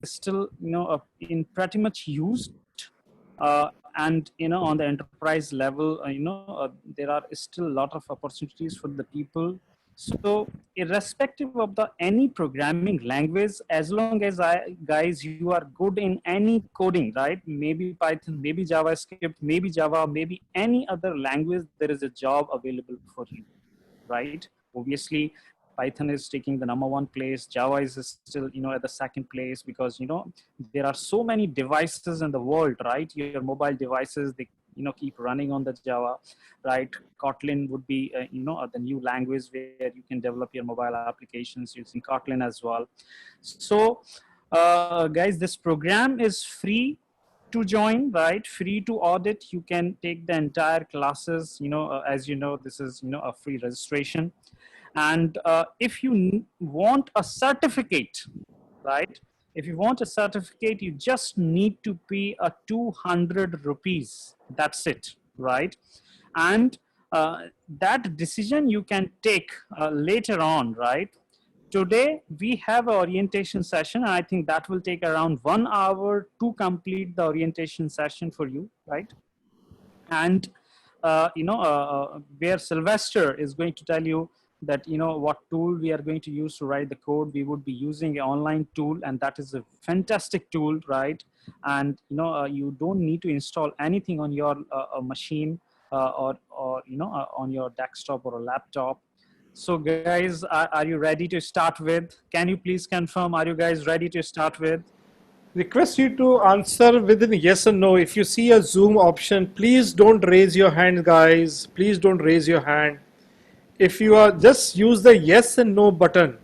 still, in pretty much used. And on the enterprise level, there are still a lot of opportunities for the people. So irrespective of the any programming language, as long as guys, you are good in any coding, right? Maybe Python, maybe JavaScript, maybe Java, maybe any other language, there is a job available for you, right? Obviously, Python is taking the #1 place. Java is still, at the second place, because, there are so many devices in the world, right? Your mobile devices, they, keep running on the Java, right? Kotlin would be, the new language where you can develop your mobile applications using Kotlin as well. So, guys, this program is free to join, right? Free to audit. You can take the entire classes, as you know, this is, a free registration. And if you want a certificate, right? If you want a certificate, you just need to pay a 200 rupees. That's it, right? And that decision you can take later on, right? Today we have an orientation session, and I think that will take around 1 hour to complete the orientation session for you, right? And where Sylvester is going to tell you that, what tool we are going to use to write the code. We would be using an online tool, and that is a fantastic tool, right? And you don't need to install anything on your machine, or on your desktop or a laptop. So guys, are you ready to start with? Can you please confirm, are you guys ready to start with? Request you to answer within yes or no. If you see a Zoom option, please don't raise your hand, guys. Please don't raise your hand. If you are, just use the yes and no button,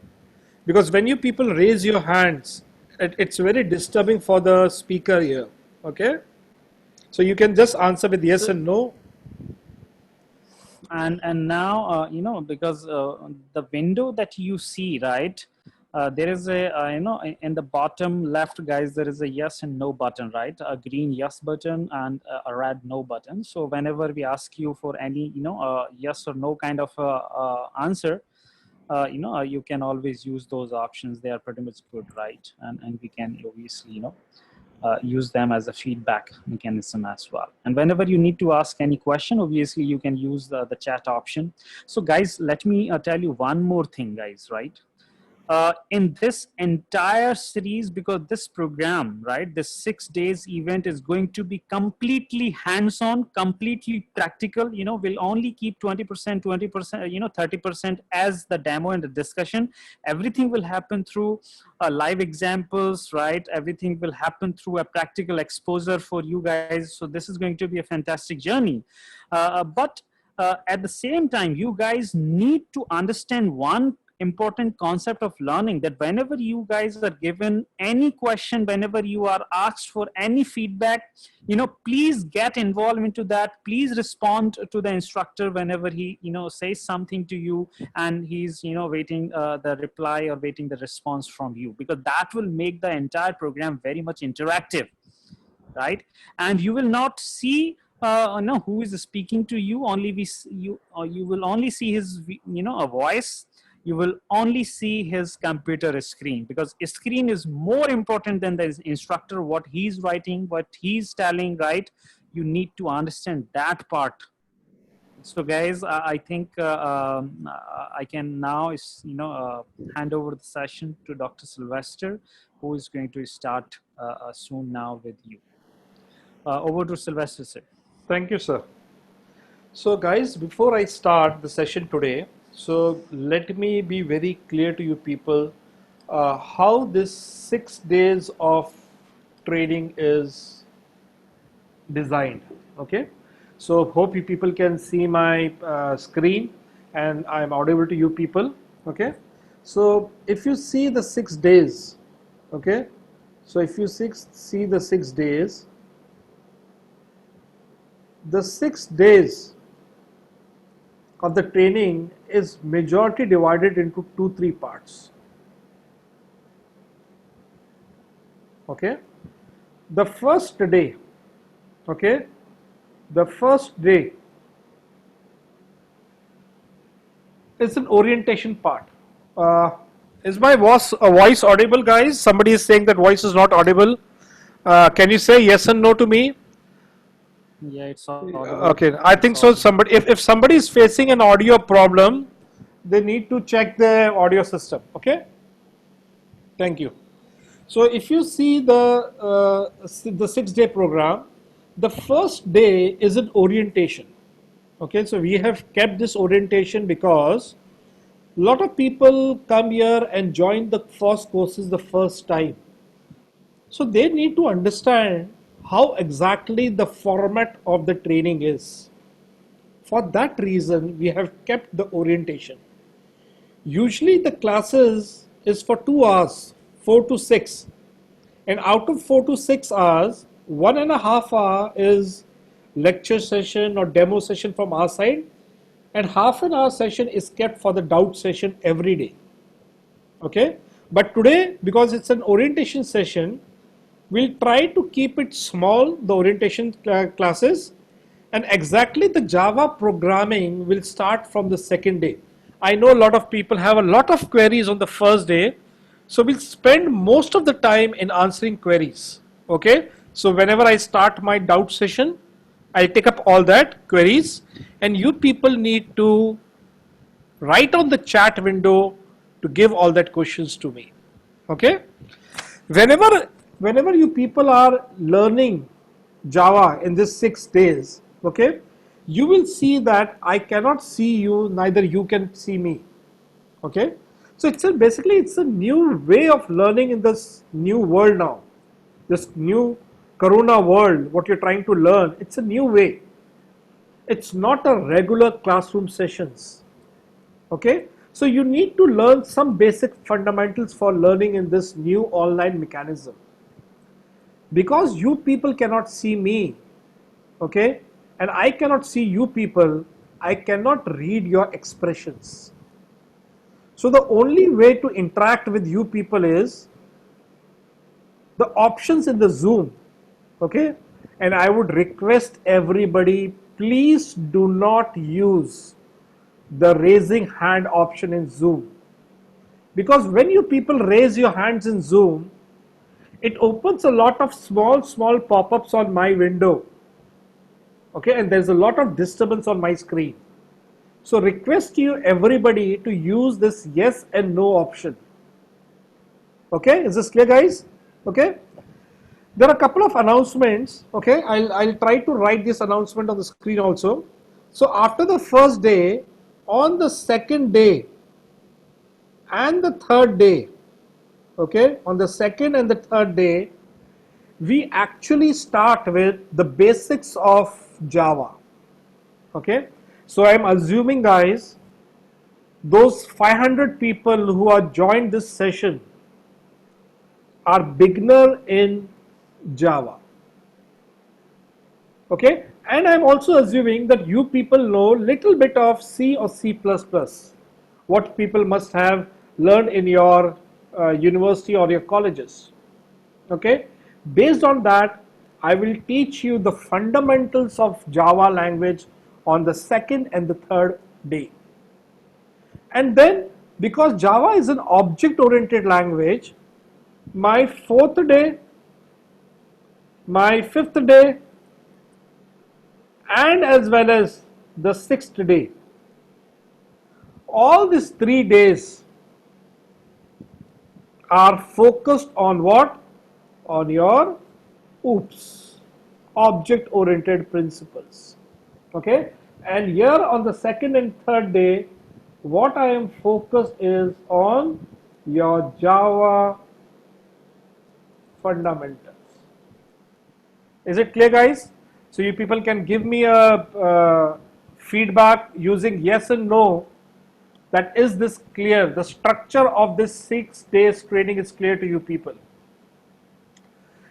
because when you people raise your hands, it's very disturbing for the speaker here. Okay, so you can just answer with yes and no. And now, because the window that you see, right, there is a, in the bottom left, guys, there is a yes and no button, right? A green yes button and a red no button. So whenever we ask you for any, yes or no kind of answer, you can always use those options. They are pretty much good, right? And we can obviously, use them as a feedback mechanism as well. And whenever you need to ask any question, obviously you can use the chat option. So guys, let me tell you one more thing, guys, right? In this entire series, because this program, right, this 6 days event is going to be completely hands-on, completely practical. We'll only keep 20%, 20%, 30% as the demo and the discussion. Everything will happen through live examples, right? Everything will happen through a practical exposure for you guys. So this is going to be a fantastic journey. But at the same time, you guys need to understand one important concept of learning, that whenever you guys are given any question, whenever you are asked for any feedback, please get involved into that. Please respond to the instructor whenever he says something to you, and he's waiting the reply or waiting the response from you, because that will make the entire program very much interactive, right? And you will not see no, who is speaking to you. Only you will only see his a voice. You will only see his computer screen, because screen is more important than the instructor, what he's writing, what he's telling, right? You need to understand that part. So guys, I think I can now hand over the session to Dr. Sylvester, who is going to start soon now with you. Over to Sylvester, sir. Thank you, sir. So guys, before I start the session today, so let me be very clear to you people how this 6 days of training is designed. Okay, so hope you people can see my screen and I'm audible to you people. Okay, so if you see the 6 days, okay, so if you see the 6 days, the 6 days of the training is majority divided into 2-3 parts. Okay, the first day, okay, the first day is an orientation part. Is my voice audible, guys? Somebody is saying that voice is not audible. Can you say yes and no to me? Yeah, it's audible. Okay, I It's think so. audible. Somebody, if somebody is facing an audio problem, they need to check the audio system. Okay, thank you. So if you see the 6 day program, the first day is an orientation. Okay, so we have kept this orientation because a lot of people come here and join the first courses the first time. So they need to understand how exactly the format of the training is. For that reason, we have kept the orientation. Usually the classes is for 2 hours, 4 to 6. And out of 4 to 6 hours, 1.5 hour is lecture session or demo session from our side, and half an hour session is kept for the doubt session every day. Okay, but today, because it's an orientation session, we'll try to keep it small, the orientation classes, and exactly the Java programming will start from the second day. I know a lot of people have a lot of queries on the first day, so we'll spend most of the time in answering queries. Okay, so whenever I start my doubt session, I take up all that queries, and you people need to write on the chat window to give all that questions to me. Okay, whenever you people are learning Java in this 6 days, okay, you will see that I cannot see you, neither you can see me. Okay, so basically it's a new way of learning in this new world now, this new corona world. What you're trying to learn, it's a new way. It's not a regular classroom sessions. Okay, so you need to learn some basic fundamentals for learning in this new online mechanism. Because you people cannot see me, okay, and I cannot see you people, I cannot read your expressions. So the only way to interact with you people is the options in the Zoom. Okay, and I would request everybody, please do not use the raising hand option in Zoom, because when you people raise your hands in Zoom, it opens a lot of small pop-ups on my window. Okay, and there's a lot of disturbance on my screen. So request you everybody to use this yes and no option. Okay, is this clear, guys? Okay, there are a couple of announcements. Okay, I'll try to write this announcement on the screen also. So after the first day, on the second day and the third day, okay, on the second and the third day, we actually start with the basics of Java. Okay, so I'm assuming, guys, those 500 people who are joined this session are beginner in Java. Okay, and I'm also assuming that you people know little bit of C or C++, what people must have learned in your university or your colleges. Okay, based on that, I will teach you the fundamentals of Java language on the second and the third day. And then, because Java is an object-oriented language, my fourth day, my fifth day, and as well as the sixth day, all these 3 days are focused on what? On your OOPS, object oriented principles. Okay, and here on the second and third day, what I am focused is on your Java fundamentals. Is it clear, guys? So you people can give me a feedback using yes and no, that is this clear, the structure of this 6 days training is clear to you people.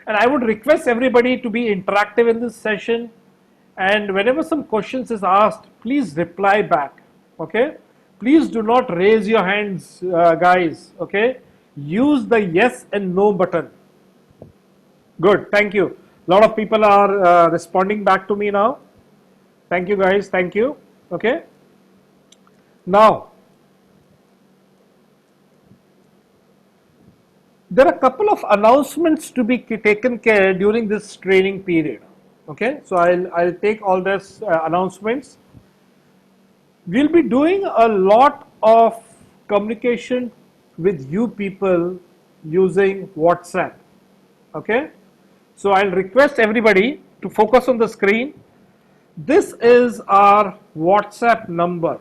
And I would request everybody to be interactive in this session, and whenever some questions is asked, please reply back. Okay, please do not raise your hands, guys. Okay, use the yes and no button. Good, thank you. A lot of people are responding back to me now. Thank you, guys, thank you. Okay, now there are a couple of announcements to be taken care during this training period. Okay, so I'll take all this announcements. We'll be doing a lot of communication with you people using WhatsApp. Okay, so I'll request everybody to focus on the screen. This is our WhatsApp number.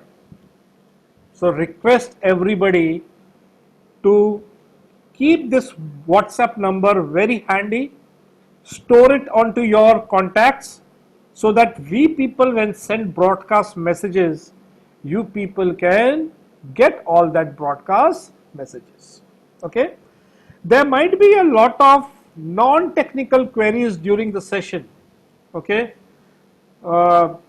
So request everybody to keep this WhatsApp number very handy, store it onto your contacts so that we people, when send broadcast messages, you people can get all that broadcast messages. Okay, there might be a lot of non-technical queries during the session. Okay, all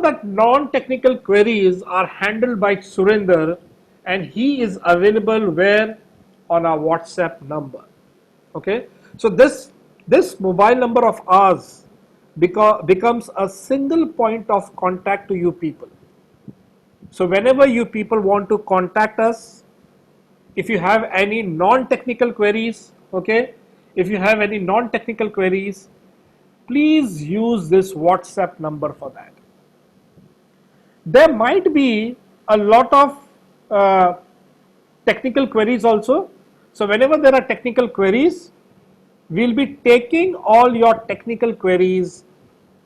that non-technical queries are handled by Surinder, and he is available where? On our WhatsApp number. Okay, so this mobile number of ours becomes a single point of contact to you people. So whenever you people want to contact us, if you have any non-technical queries, okay, if you have any non-technical queries, please use this WhatsApp number for that. There might be a lot of technical queries also. So whenever there are technical queries, we'll be taking all your technical queries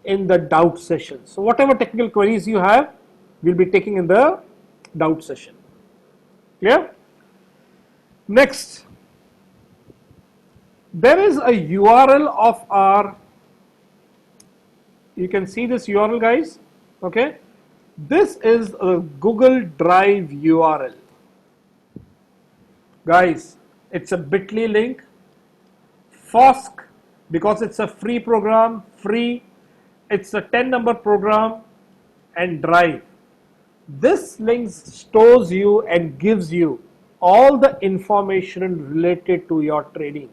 in the doubt session. So whatever technical queries you have, we'll be taking in the doubt session. Clear? Next, there is a URL of our, you can see this URL, guys. Okay, this is a Google Drive URL. Guys, it's a bit.ly link. FOSC, because it's a free program, it's a 10-number program, and Drive. This link stores you and gives you all the information related to your training.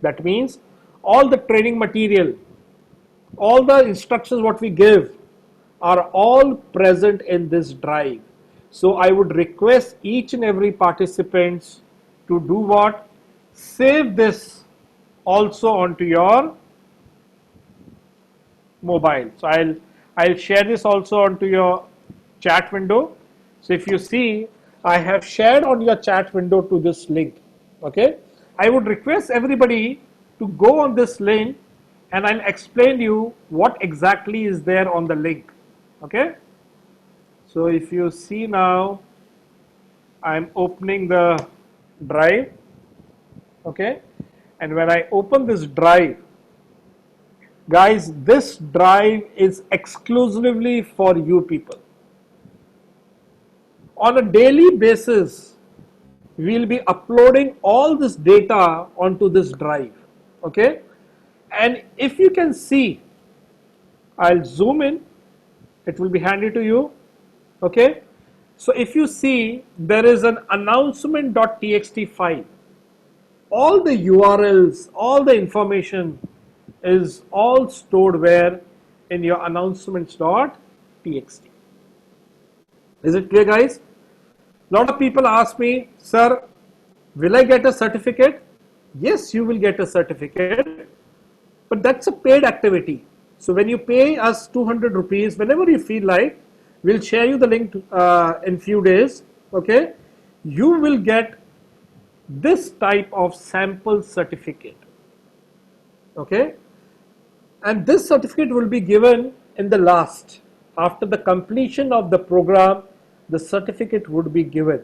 That means all the training material, all the instructions what we give are all present in this Drive. So I would request each and every participant to do what? Save this also onto your mobile. So I'll share this also onto your chat window. So if you see, I have shared on your chat window to this link. Okay, I would request everybody to go on this link, and I'll explain you what exactly is there on the link. Okay, so if you see now, I'm opening the Drive. Okay, and when I open this Drive, guys, this Drive is exclusively for you people. On a daily basis, we'll be uploading all this data onto this Drive. Okay, and if you can see, I'll zoom in, it will be handy to you. Okay, so if you see, there is an announcement.txt file. All the URLs, all the information is all stored where? In your announcements.txt. Is it clear, guys? A lot of people ask me, sir, will I get a certificate? Yes, you will get a certificate, but that's a paid activity. So when you pay us 200 rupees, whenever you feel like, we'll share you the link in few days. Okay, you will get this type of sample certificate. Okay, and this certificate will be given in the last, after the completion of the program, the certificate would be given.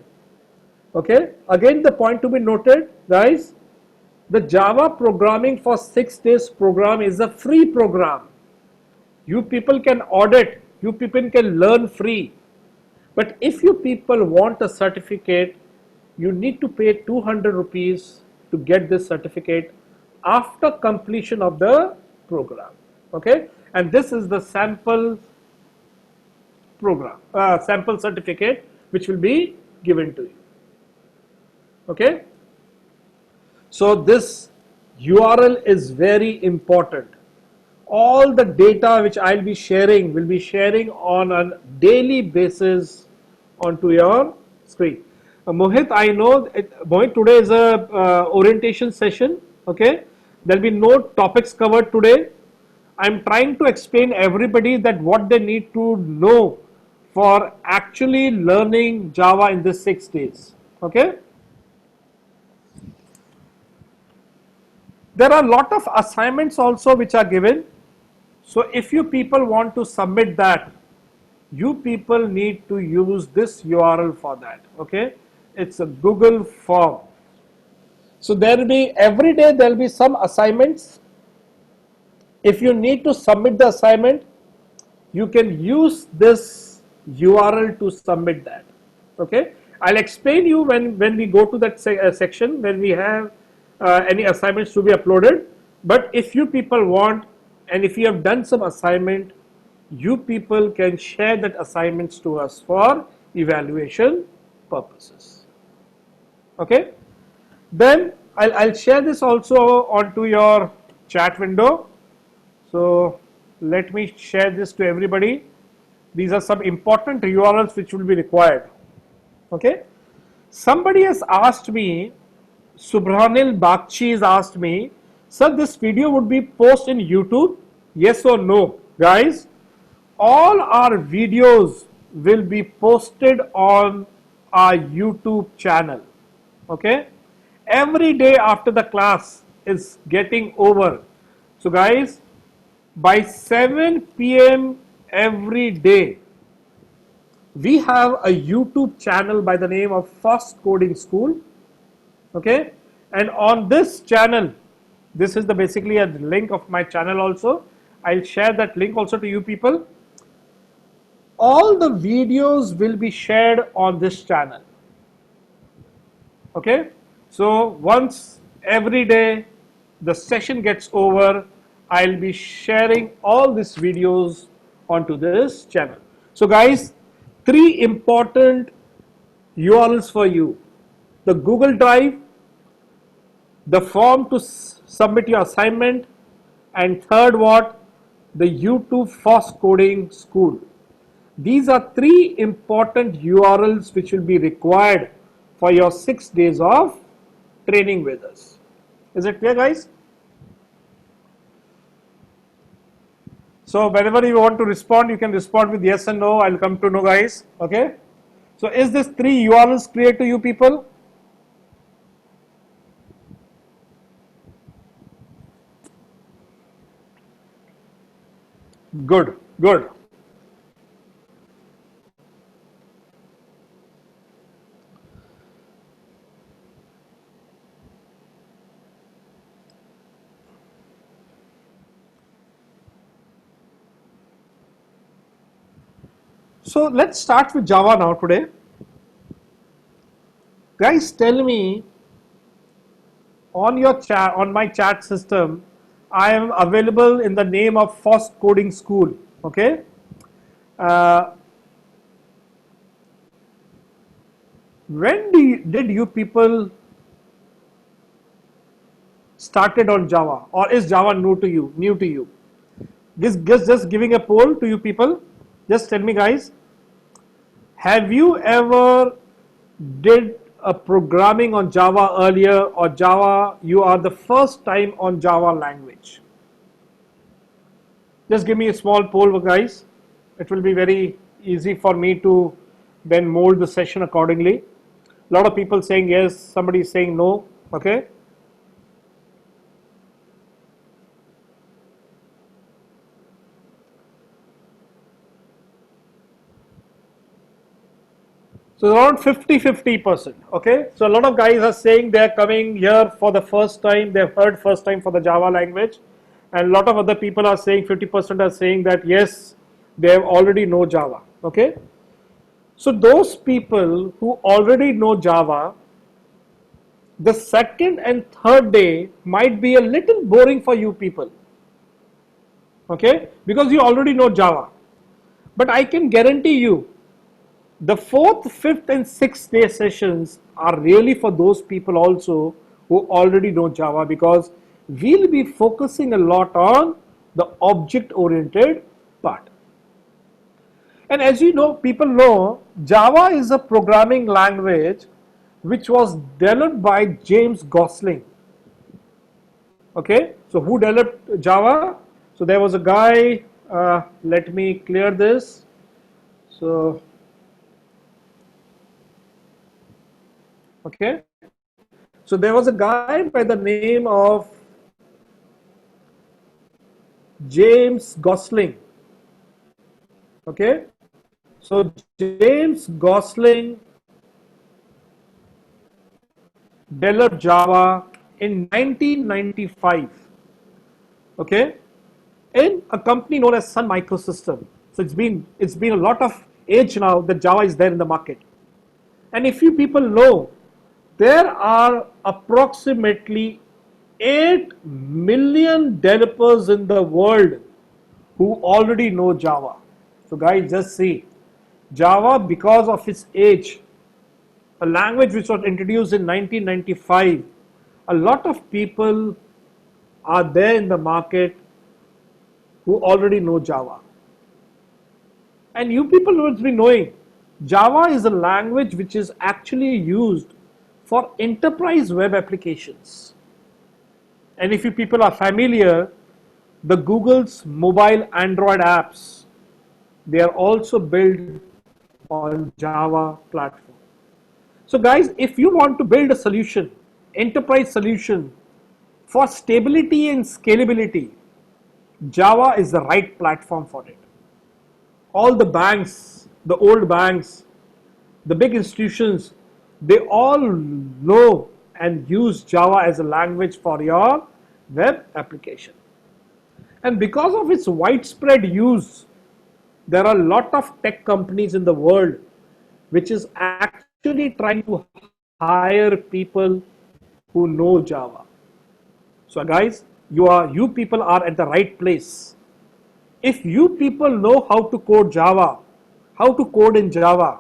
Okay, again the point to be noted, guys, the Java programming for 6 days program is a free program. You people can audit, you people can learn free. But if you people want a certificate, you need to pay 200 rupees to get this certificate after completion of the program. Okay, and this is the sample program, sample certificate which will be given to you. Okay, so this URL is very important. All the data which I'll be sharing will be sharing on a daily basis onto your screen. Mohit, I know, Mohit, today is a orientation session. Okay, there'll be no topics covered today. I'm trying to explain everybody that what they need to know for actually learning Java in this 6 days. Okay. There are a lot of assignments also which are given. So if you people want to submit that, you people need to use this URL for that. Okay. It's a Google form. So there will be every day there will be some assignments. If you need to submit the assignment, you can use this URL to submit that. Okay, I'll explain you when we go to that section when we have any assignments to be uploaded. But if you people want, and if you have done some assignment, you people can share that assignments to us for evaluation purposes. Okay, then I'll share this also onto your chat window. So let me share this to everybody. These are some important URLs which will be required. Okay. Somebody has asked me, Subhanil Bakshi has asked me, sir, this video would be posted in YouTube? Yes or no? Guys, all our videos will be posted on our YouTube channel. Okay. Every day after the class is getting over. So guys, by 7 p.m. every day, we have a YouTube channel by the name of Fast Coding School. Okay, and on this channel, this is the basically a link of my channel also. I'll share that link also to you people. All the videos will be shared on this channel. Okay, so once every day the session gets over, I'll be sharing all these videos onto this channel. So guys, 3 important URLs for you: the Google Drive, the form to submit your assignment, and third what? The YouTube Fast Coding School. These are 3 important URLs which will be required for your 6 days of training with us. Is it clear, guys? So whenever you want to respond, you can respond with yes and no. I'll come to know, guys. Okay. So is this 3 URLs clear to you people? Good, good. So let's start with Java now today. Guys, tell me, on your chat, on my chat system, I am available in the name of Fast Coding School. Okay. When did you people started on Java, or is Java new to you? New to you? Just giving a poll to you people. Just tell me, guys. Have you ever did a programming on Java earlier, or Java you are the first time on Java language? Just give me a small poll, guys. It will be very easy for me to then mold the session accordingly. A lot of people saying yes, somebody is saying no. Okay. So around 50-50%. Okay. So a lot of guys are saying they are coming here for the first time. They've heard first time for the Java language. And a lot of other people are saying, 50% are saying that yes, they have already know Java. Okay. So those people who already know Java, the second and third day might be a little boring for you people. Okay. Because you already know Java. But I can guarantee you, the 4th, 5th and 6th day sessions are really for those people also who already know Java, because we'll be focusing a lot on the object oriented part. And as you know, people know, Java is a programming language which was developed by James Gosling. Okay, so who developed Java? So there was a guy, let me clear this. So, okay, so there was a guy by the name of James Gosling. Okay, so James Gosling developed Java in 1995. Okay, in a company known as Sun Microsystem. So it's been a lot of age now that Java is there in the market. And if you people know, there are approximately 8 million developers in the world who already know Java. So guys, just see, Java, because of its age, a language which was introduced in 1995, a lot of people are there in the market who already know Java. And you people must be knowing, Java is a language which is actually used for enterprise web applications. And if you people are familiar, the Google's mobile Android apps, they are also built on Java platform. So guys, if you want to build a solution, enterprise solution for stability and scalability, Java is the right platform for it. All the banks, the old banks, the big institutions, they all know and use Java as a language for your web application. And because of its widespread use, there are a lot of tech companies in the world which is actually trying to hire people who know Java. So guys, you people are at the right place. If you people know how to code Java, how to code in Java,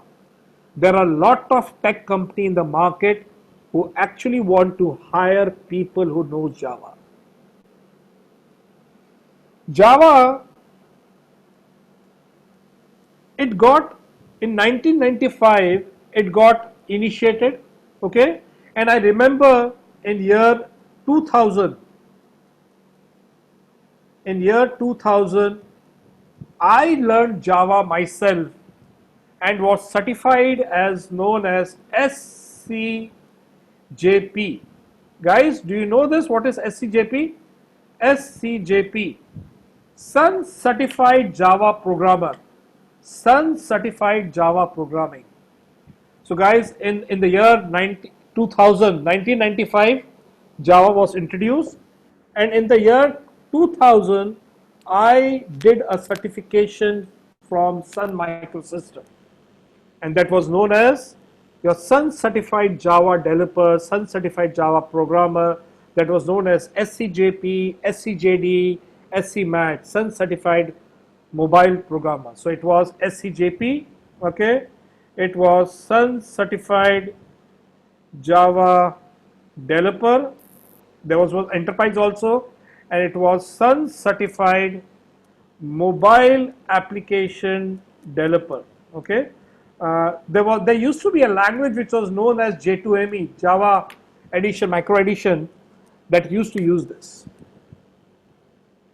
there are a lot of tech companies in the market who actually want to hire people who know Java. Java, it got in 1995, it got initiated, okay, and I remember in year 2000, I learned Java myself and was certified as known as SCJP. Guys, do you know this? What is SCJP? SCJP, Sun Certified Java Programmer. Sun Certified Java Programming. So guys, in the year 1995, Java was introduced, and in the year 2000, I did a certification from Sun Microsystem, and that was known as your Sun Certified Java Developer, Sun Certified Java Programmer. That was known as SCJP, SCJD, SCMAT, Sun Certified Mobile Programmer. So it was SCJP, okay. It was Sun Certified Java Developer. There was one enterprise also, and it was Sun Certified Mobile Application Developer. Okay, there used to be a language which was known as J2ME, Java Edition, Micro Edition, that used to use this.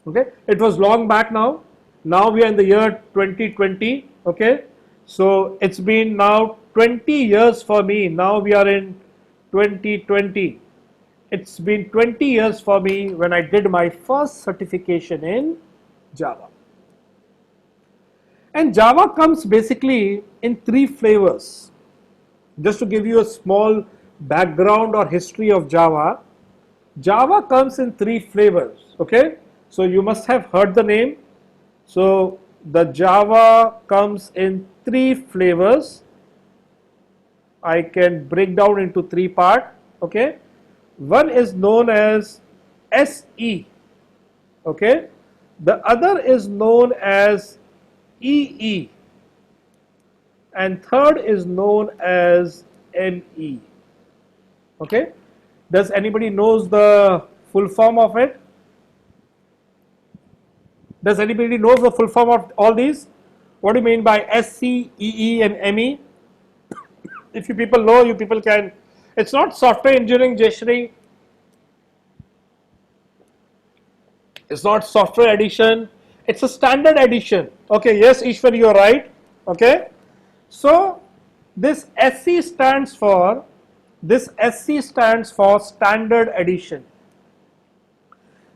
Okay, it was long back now. Now we are in the year 2020. Okay, so it's been now 20 years for me. Now we are in 2020. It's been 20 years for me when I did my first certification in Java. And Java comes basically in 3 flavors. Just to give you a small background or history of Java, Java comes in 3 flavors. Okay, so you must have heard the name. So the Java comes in 3 flavors. I can break down into 3 parts. Okay, one is known as SE. Okay, the other is known as EE, and third is known as ME. Okay, does anybody knows the full form of it? Does anybody knows the full form of all these? What do you mean by SC, EE and ME? If you people know, you people can It's not software engineering, Jayashree. It's not software edition. It's a standard edition. Okay, yes, Ishwar, you're right. Okay. So this SC stands for standard edition.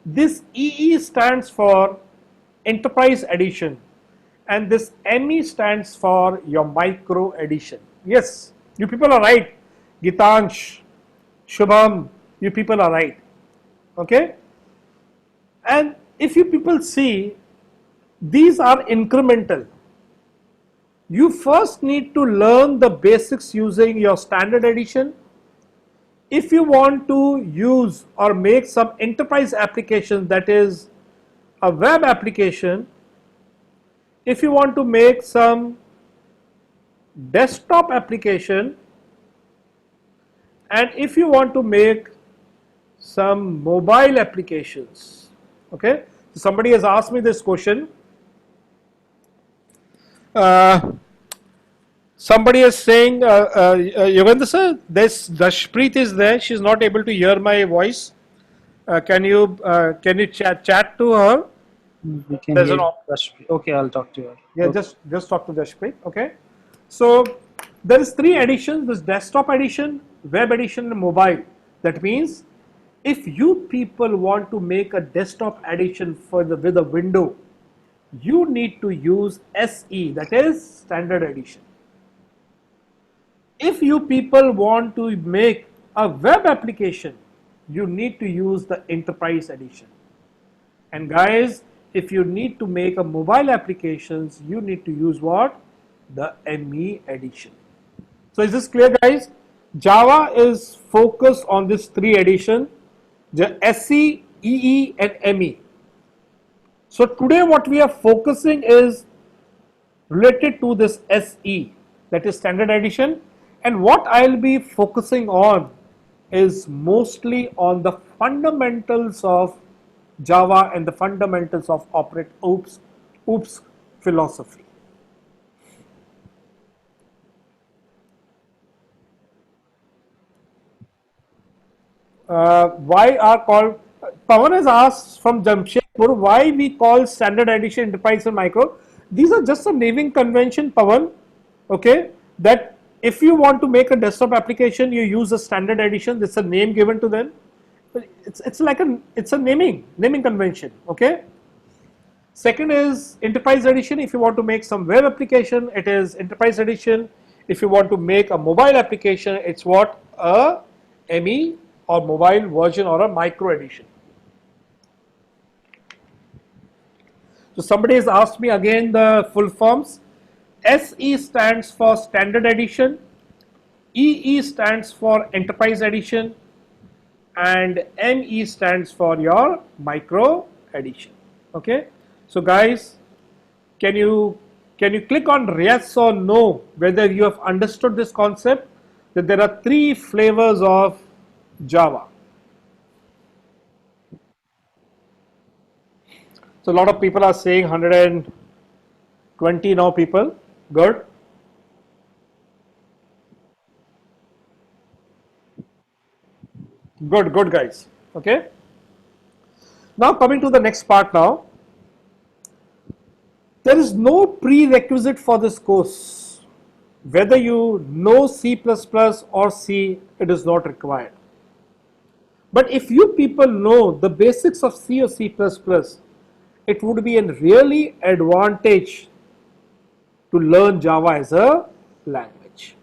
This EE stands for enterprise edition, and this ME stands for your micro edition. Yes, you people are right. Gitansh, Shubham, you people are right. Okay. And if you people see, these are incremental. You first need to learn the basics using your standard edition. If you want to use or make some enterprise application, that is a web application, if you want to make some desktop application, and if you want to make some mobile applications, okay. So somebody has asked me this question. Somebody is saying, Yogandar sir, this Dashpreet is there. She's not able to hear my voice. Can you chat to her? We can There's hear an op- Rashmi. Okay, I'll talk to her. Yeah, Okay. just talk to Dashpreet. Okay. So there is 3 editions: this desktop edition, web edition, and mobile. That means if you people want to make a desktop edition with a window, you need to use SE, that is standard edition. If you people want to make a web application, you need to use the enterprise edition. And guys, if you need to make a mobile applications, you need to use what? The ME edition. So is this clear, guys? Java is focused on this 3 edition, the SE, EE and ME. So today what we are focusing is related to this SE, that is standard edition, and what I'll be focusing on is mostly on the fundamentals of Java and the fundamentals of OOPS philosophy. Why are called, Pawan has asked from Jamshedpur, why we call standard edition, enterprise and micro. These are just a naming convention, Pawan, okay, that if you want to make a desktop application, you use a standard edition. It's a name given to them. It's a naming convention, okay. Second is enterprise edition. If you want to make some web application, it is enterprise edition. If you want to make a mobile application, it's what? A ME or mobile version or a micro edition. So somebody has asked me again the full forms. SE stands for standard edition, EE stands for enterprise edition, and ME stands for your micro edition. Okay. So guys, can you click on yes or no whether you have understood this concept, that there are 3 flavors of Java. So a lot of people are saying 120 now people. Good. Good guys. Okay. Now coming to the next part now. There is no prerequisite for this course. Whether you know C++ or C, it is not required. But if you people know the basics of C or C++, it would be a really advantage to learn Java as a language.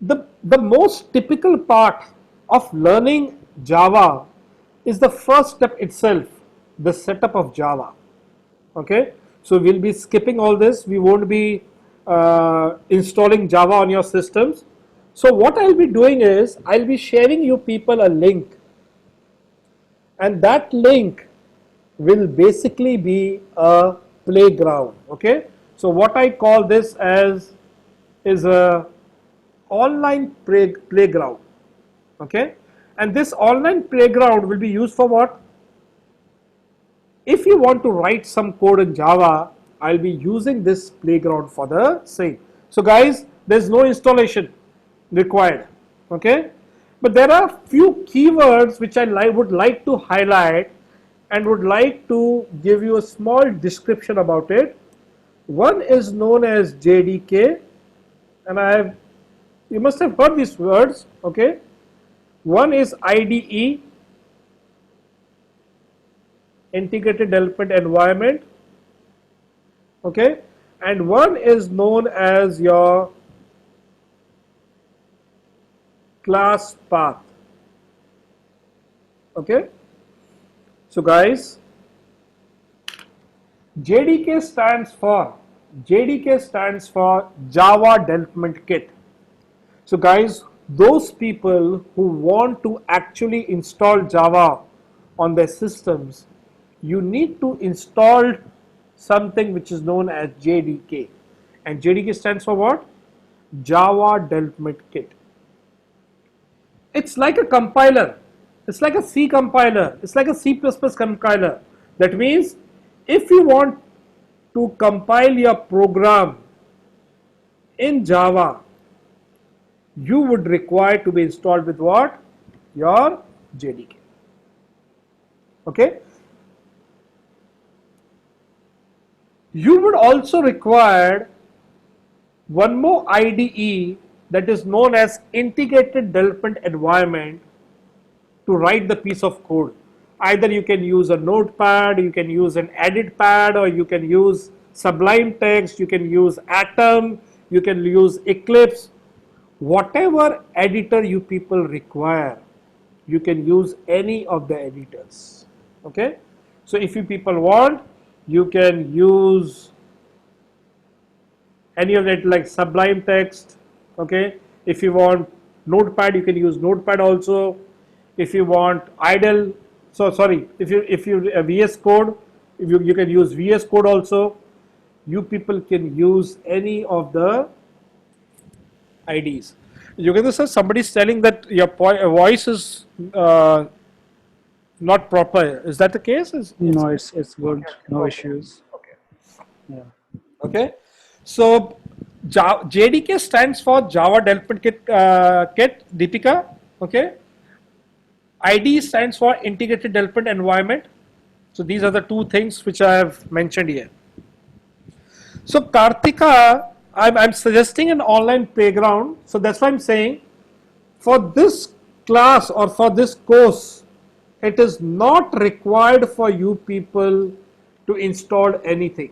The most typical part of learning Java is the first step itself, the setup of Java. Okay, so we'll be skipping all this. We won't be installing Java on your systems. So what I'll be doing is I'll be sharing you people a link, and that link will basically be a playground. Okay, so what I call this as is a online playground. Okay, and this online playground will be used for what? If you want to write some code in Java, I'll be using this playground for the same. So guys, there's no installation. required. Okay, but there are few keywords which I would like to highlight and would like to give you a small description about it. One is known as JDK, and you must have heard these words. Okay, one is IDE, Integrated Development Environment. Okay, and one is known as your class path. Okay, so guys, JDK stands for Java Development Kit. So guys, those people who want to actually install Java on their systems, you need to install something which is known as JDK. And JDK stands for what? Java Development Kit. It's like a compiler. It's like a C compiler. It's like a C++ compiler. That means if you want to compile your program in Java, you would require to be installed with what? Your JDK. Okay. You would also require one more IDE that is known as Integrated Development Environment to write the piece of code. Either you can use a notepad, you can use an edit pad, or you can use Sublime Text, you can use Atom, you can use Eclipse. Whatever editor you people require, you can use any of the editors. Okay, so if you people want, you can use any of that like Sublime Text. Okay, if you want Notepad, you can use Notepad also. If you want idle, if you VS Code, if you can use VS Code also. You people can use any of the IDs. Yogendra sir, somebody is telling that your voice is not proper. Is that the case? No, it's good. No Okay. issues. Okay. Yeah. Okay. So JDK stands for Java Development Kit, Deepika. Okay. ID stands for Integrated Development Environment. So these are the two things which I have mentioned here. So Kartika, I'm suggesting an online playground. So that's why I'm saying for this class or for this course, it is not required for you people to install anything.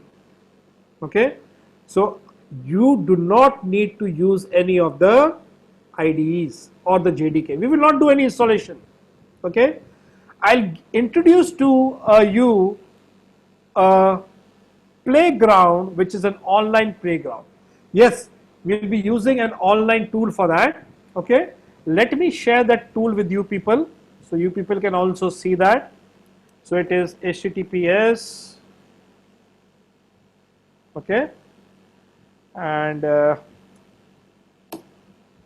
Okay. So you do not need to use any of the IDEs or the JDK. We will not do any installation. Okay. I'll introduce to you a playground which is an online playground. Yes, we'll be using an online tool for that. Okay. Let me share that tool with you people so you people can also see that. So it is HTTPS. Okay. And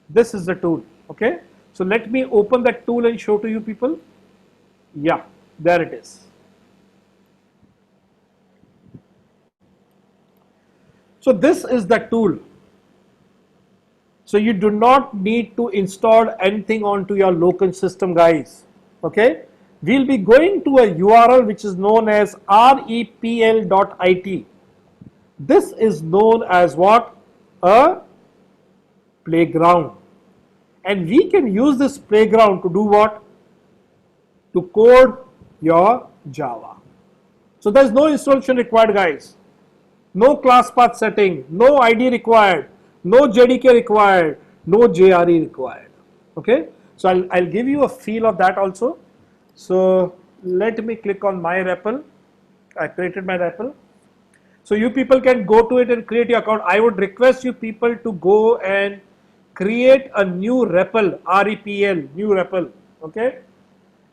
this is the tool. Okay. So let me open that tool and show to you people. Yeah, there it is. So this is the tool. So you do not need to install anything onto your local system, guys. Okay. We'll be going to a URL which is known as repl.it. This is known as what? A playground. And we can use this playground to do what? To code your Java. So there's no installation required, guys. No class path setting, no ID required, no JDK required, no JRE required. Okay. So I'll give you a feel of that also. So let me click on my REPL. I created my REPL. So you people can go to it and create your account. I would request you people to go and create a new REPL, REPL, new REPL. Okay.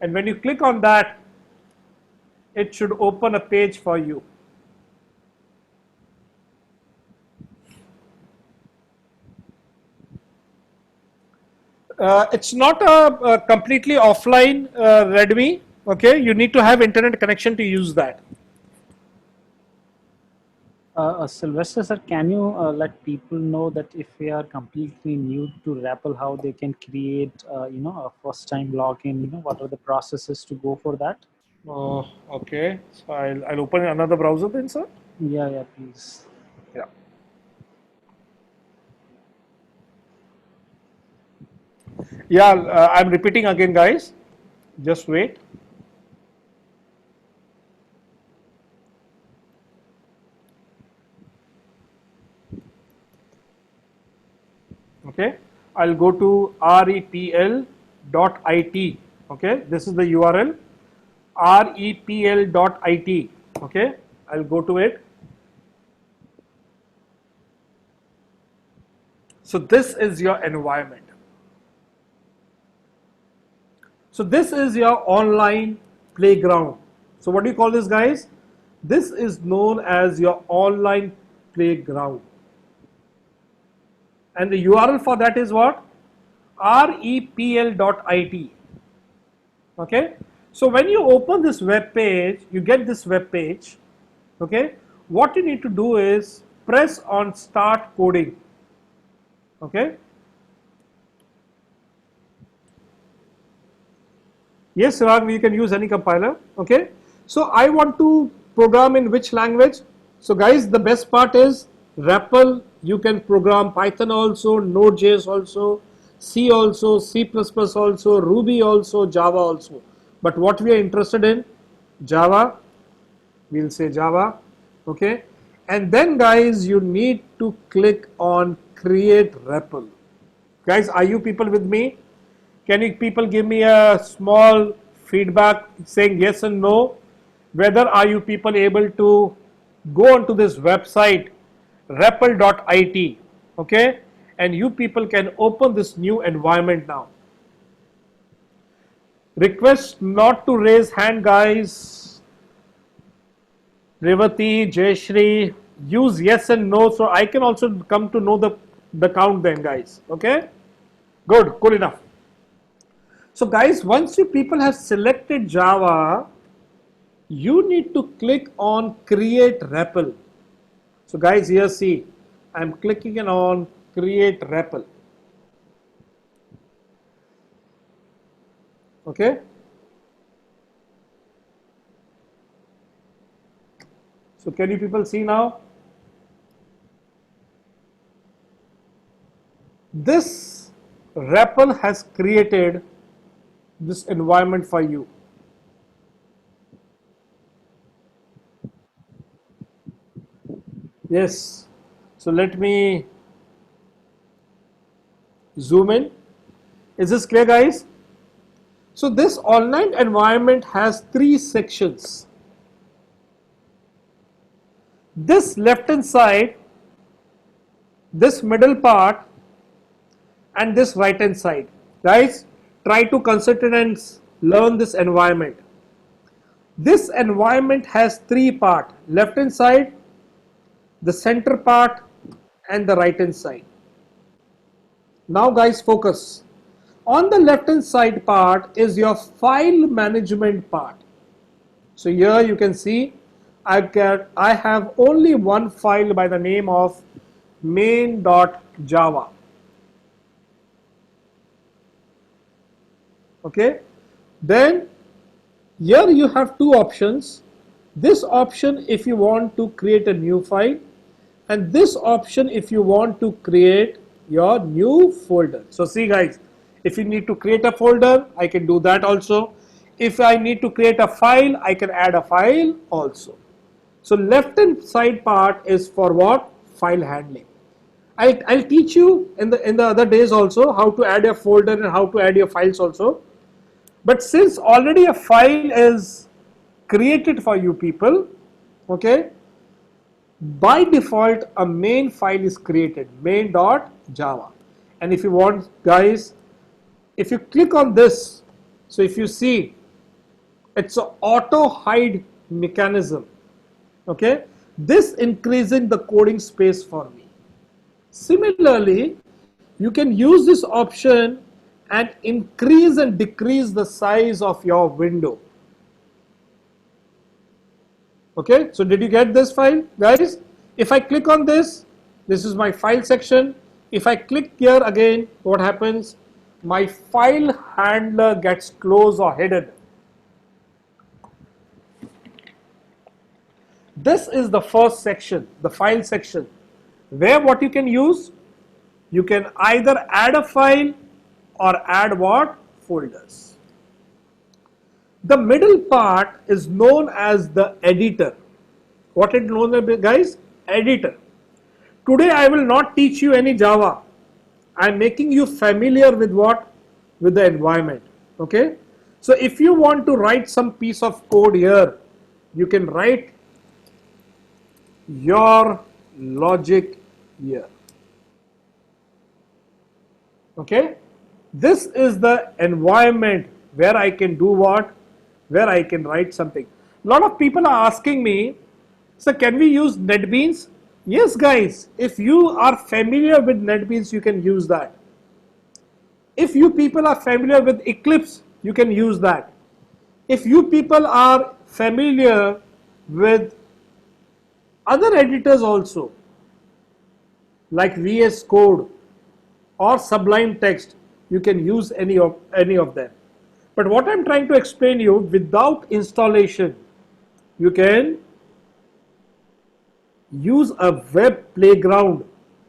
And when you click on that, it should open a page for you. It's not a completely offline Redmi. Okay, you need to have internet connection to use that. Sylvester sir, can you let people know that if they are completely new to REPL, how they can create, a first-time login? What are the processes to go for that? Okay, so I'll open another browser then, sir. Yeah, yeah, please. Yeah. Yeah, I'm repeating again, guys. Just wait. Okay, I'll go to repl.it. Okay, this is the URL, repl.it. Okay, I'll go to it. So this is your environment. So this is your online playground. So what do you call this, guys? This is known as your online playground. And the URL for that is what? repl.it. Okay. So when you open this web page, you get this web page. Okay. What you need to do is press on start coding. Okay. Yes, Rag, we can use any compiler. Okay. So I want to program in which language? So guys, the best part is REPL. You can program Python also, Node.js also, C also, C++ also, Ruby also, Java also. But what we are interested in, Java. We'll say Java. Okay. And then guys, you need to click on create REPL. Guys, are you people with me? Can you people give me a small feedback saying yes and no? Whether are you people able to go onto this website repl.it, okay, and you people can open this new environment now. Request not to raise hand, guys. Revati, Jayashri, use yes and no so I can also come to know the count then, guys. Okay, good, cool enough. So guys, once you people have selected Java, you need to click on create REPL. So guys, here see, I'm clicking on create REPL. Okay. So can you people see now? This REPL has created this environment for you. Yes. So let me zoom in. Is this clear, guys? So this online environment has three sections. This left hand side, this middle part, and this right hand side. Guys, try to concentrate and learn this environment. This environment has three parts: left hand side, the center part, and the right hand side. Now guys, focus. On the left hand side part is your file management part. So here you can see I have only one file by the name of main.java. Okay, then here you have two options. This option if you want to create a new file, and this option if you want to create your new folder. So see guys, if you need to create a folder, I can do that also. If I need to create a file, I can add a file also. So left hand side part is for what? File handling. I'll teach you in the other days also how to add a folder and how to add your files also. But since already a file is created for you people, okay, by default a main file is created, main.java. And if you want guys, if you click on this, so if you see, it's an auto hide mechanism. Okay, this increasing the coding space for me. Similarly, you can use this option and increase and decrease the size of your window. Okay, so did you get this file, guys? If I click on this, this is my file section. If I click here again, what happens? My file handler gets closed or hidden. This is the first section, the file section, where what you can use, you can either add a file or add what? Folders. The middle part is known as the editor. What it known as, guys? Editor. Today I will not teach you any Java. I am making you familiar with what? With the environment. Okay. So if you want to write some piece of code here, you can write your logic here. Okay. This is the environment where I can do what? Where I can write something. A lot of people are asking me, so can we use NetBeans? Yes, guys, if you are familiar with NetBeans, you can use that. If you people are familiar with Eclipse, you can use that. If you people are familiar with other editors also, like VS Code or Sublime Text, you can use any of them. But what I'm trying to explain you, without installation, you can use a web playground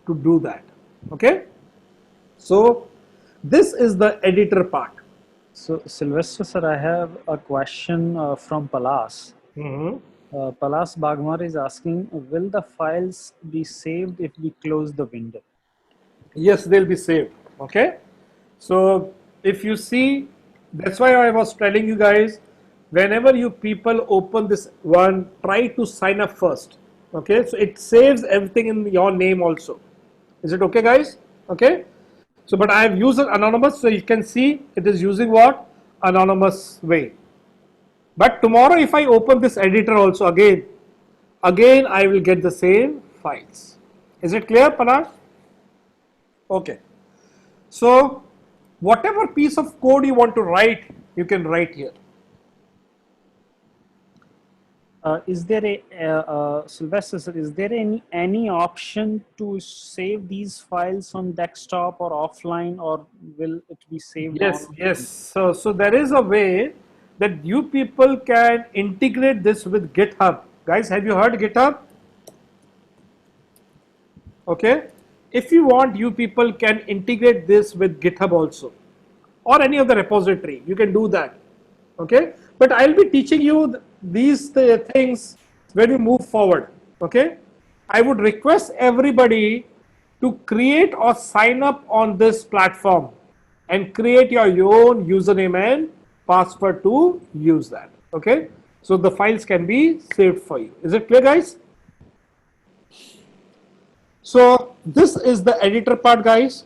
to do that. Okay. So this is the editor part. So Sylvester sir, I have a question from Palas. Palas Bagmar is asking, will the files be saved if we close the window? Yes, they'll be saved. Okay. So if you see, that's why I was telling you guys, whenever you people open this one, try to sign up first. Okay, so it saves everything in your name also. Is it okay, guys? Okay. So, but I have used it anonymous, so you can see it is using what? Anonymous way. But tomorrow if I open this editor also again I will get the same files. Is it clear, Panash? Okay. So whatever piece of code you want to write, you can write here. Is there Sylvester sir, is there any option to save these files on desktop or offline, or will it be saved? Yes, yes. So there is a way that you people can integrate this with GitHub. Guys, have you heard GitHub? Okay. If you want, you people can integrate this with GitHub also, or any of the repository. You can do that. Okay. But I'll be teaching you these things when we move forward. Okay. I would request everybody to create or sign up on this platform and create your own username and password to use that. Okay. So the files can be saved for you. Is it clear, guys? So this is the editor part, guys.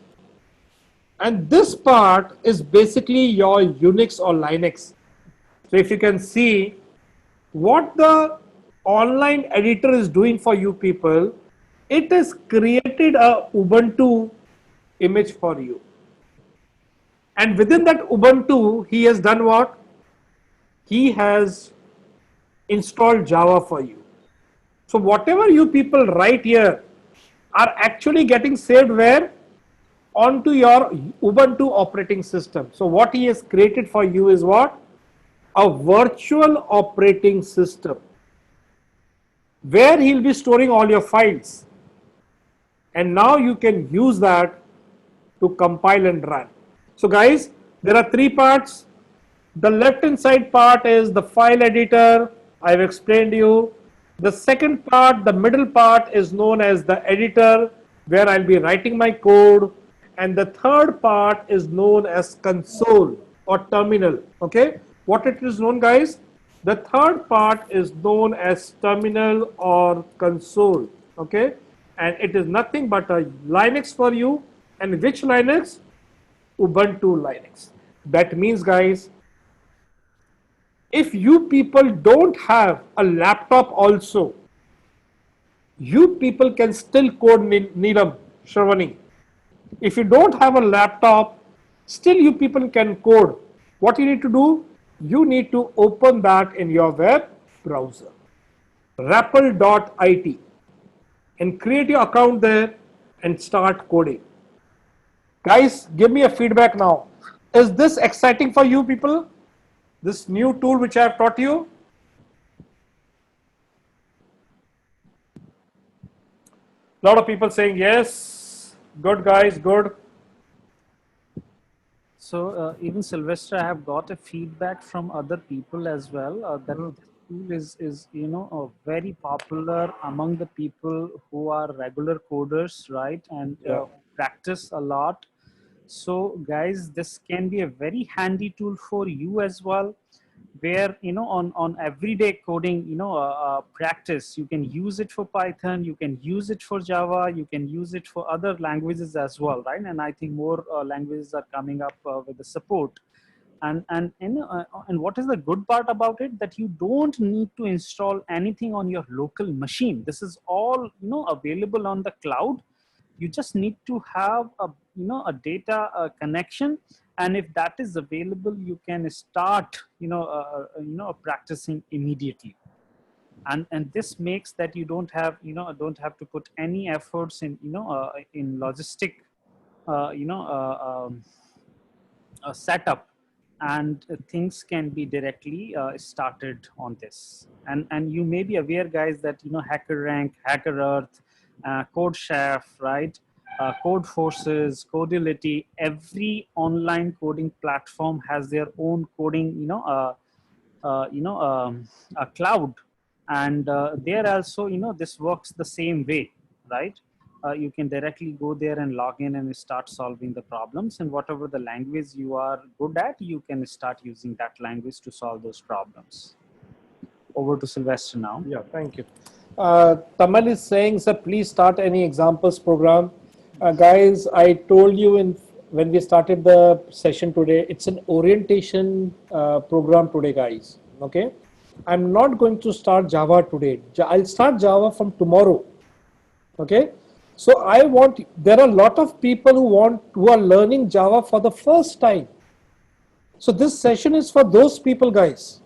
And this part is basically your Unix or Linux. So if you can see what the online editor is doing for you people, it has created a Ubuntu image for you. And within that Ubuntu, he has done what? He has installed Java for you. So whatever you people write here are actually getting saved where? Onto your Ubuntu operating system. So what he has created for you is what? A virtual operating system where he'll be storing all your files. And now you can use that to compile and run. So guys, there are three parts. The left hand side part is the file editor. I've explained to you. The second part, the middle part, is known as the editor, where I'll be writing my code. And the third part is known as console or terminal. Okay. What it is known, guys? The third part is known as terminal or console. Okay. And it is nothing but a Linux for you. And which Linux? Ubuntu Linux. That means, guys, if you people don't have a laptop also, you people can still code Neelam, Shravani. If you don't have a laptop, still you people can code. What you need to do? You need to open that in your web browser. RAPL.it. and create your account there and start coding. Guys, give me a feedback now. Is this exciting for you people? This new tool which I have taught you? A lot of people saying yes. Good guys, good. So even Sylvester, I have got a feedback from other people as well that this tool is very popular among the people who are regular coders, right, and Yeah. practice a lot. So guys, this can be a very handy tool for you as well, where on everyday coding practice, you can use it for Python, you can use it for Java, you can use it for other languages as well, right? And I think more languages are coming up with the support. And what is the good part about it, that you don't need to install anything on your local machine. This is all available on the cloud. You just need to have a data connection, and if that is available, you can start practicing immediately. And this makes that you don't have to put any efforts in logistic setup, and things can be directly started on this. And you may be aware, guys, that HackerRank, HackerEarth, CodeChef, right, CodeForces, Codility, every online coding platform has their own coding a cloud. And there also this works the same way, right? You can directly go there and log in and start solving the problems, and whatever the language you are good at, you can start using that language to solve those problems. Over to Sylvester now. Yeah, thank you. Tamal is saying, sir, please start any examples program. Guys, I told you when we started the session today, it's an orientation program today, guys. Okay, I'm not going to start Java today. I'll start Java from tomorrow. Okay, so there are a lot of people who are learning Java for the first time. So this session is for those people, guys.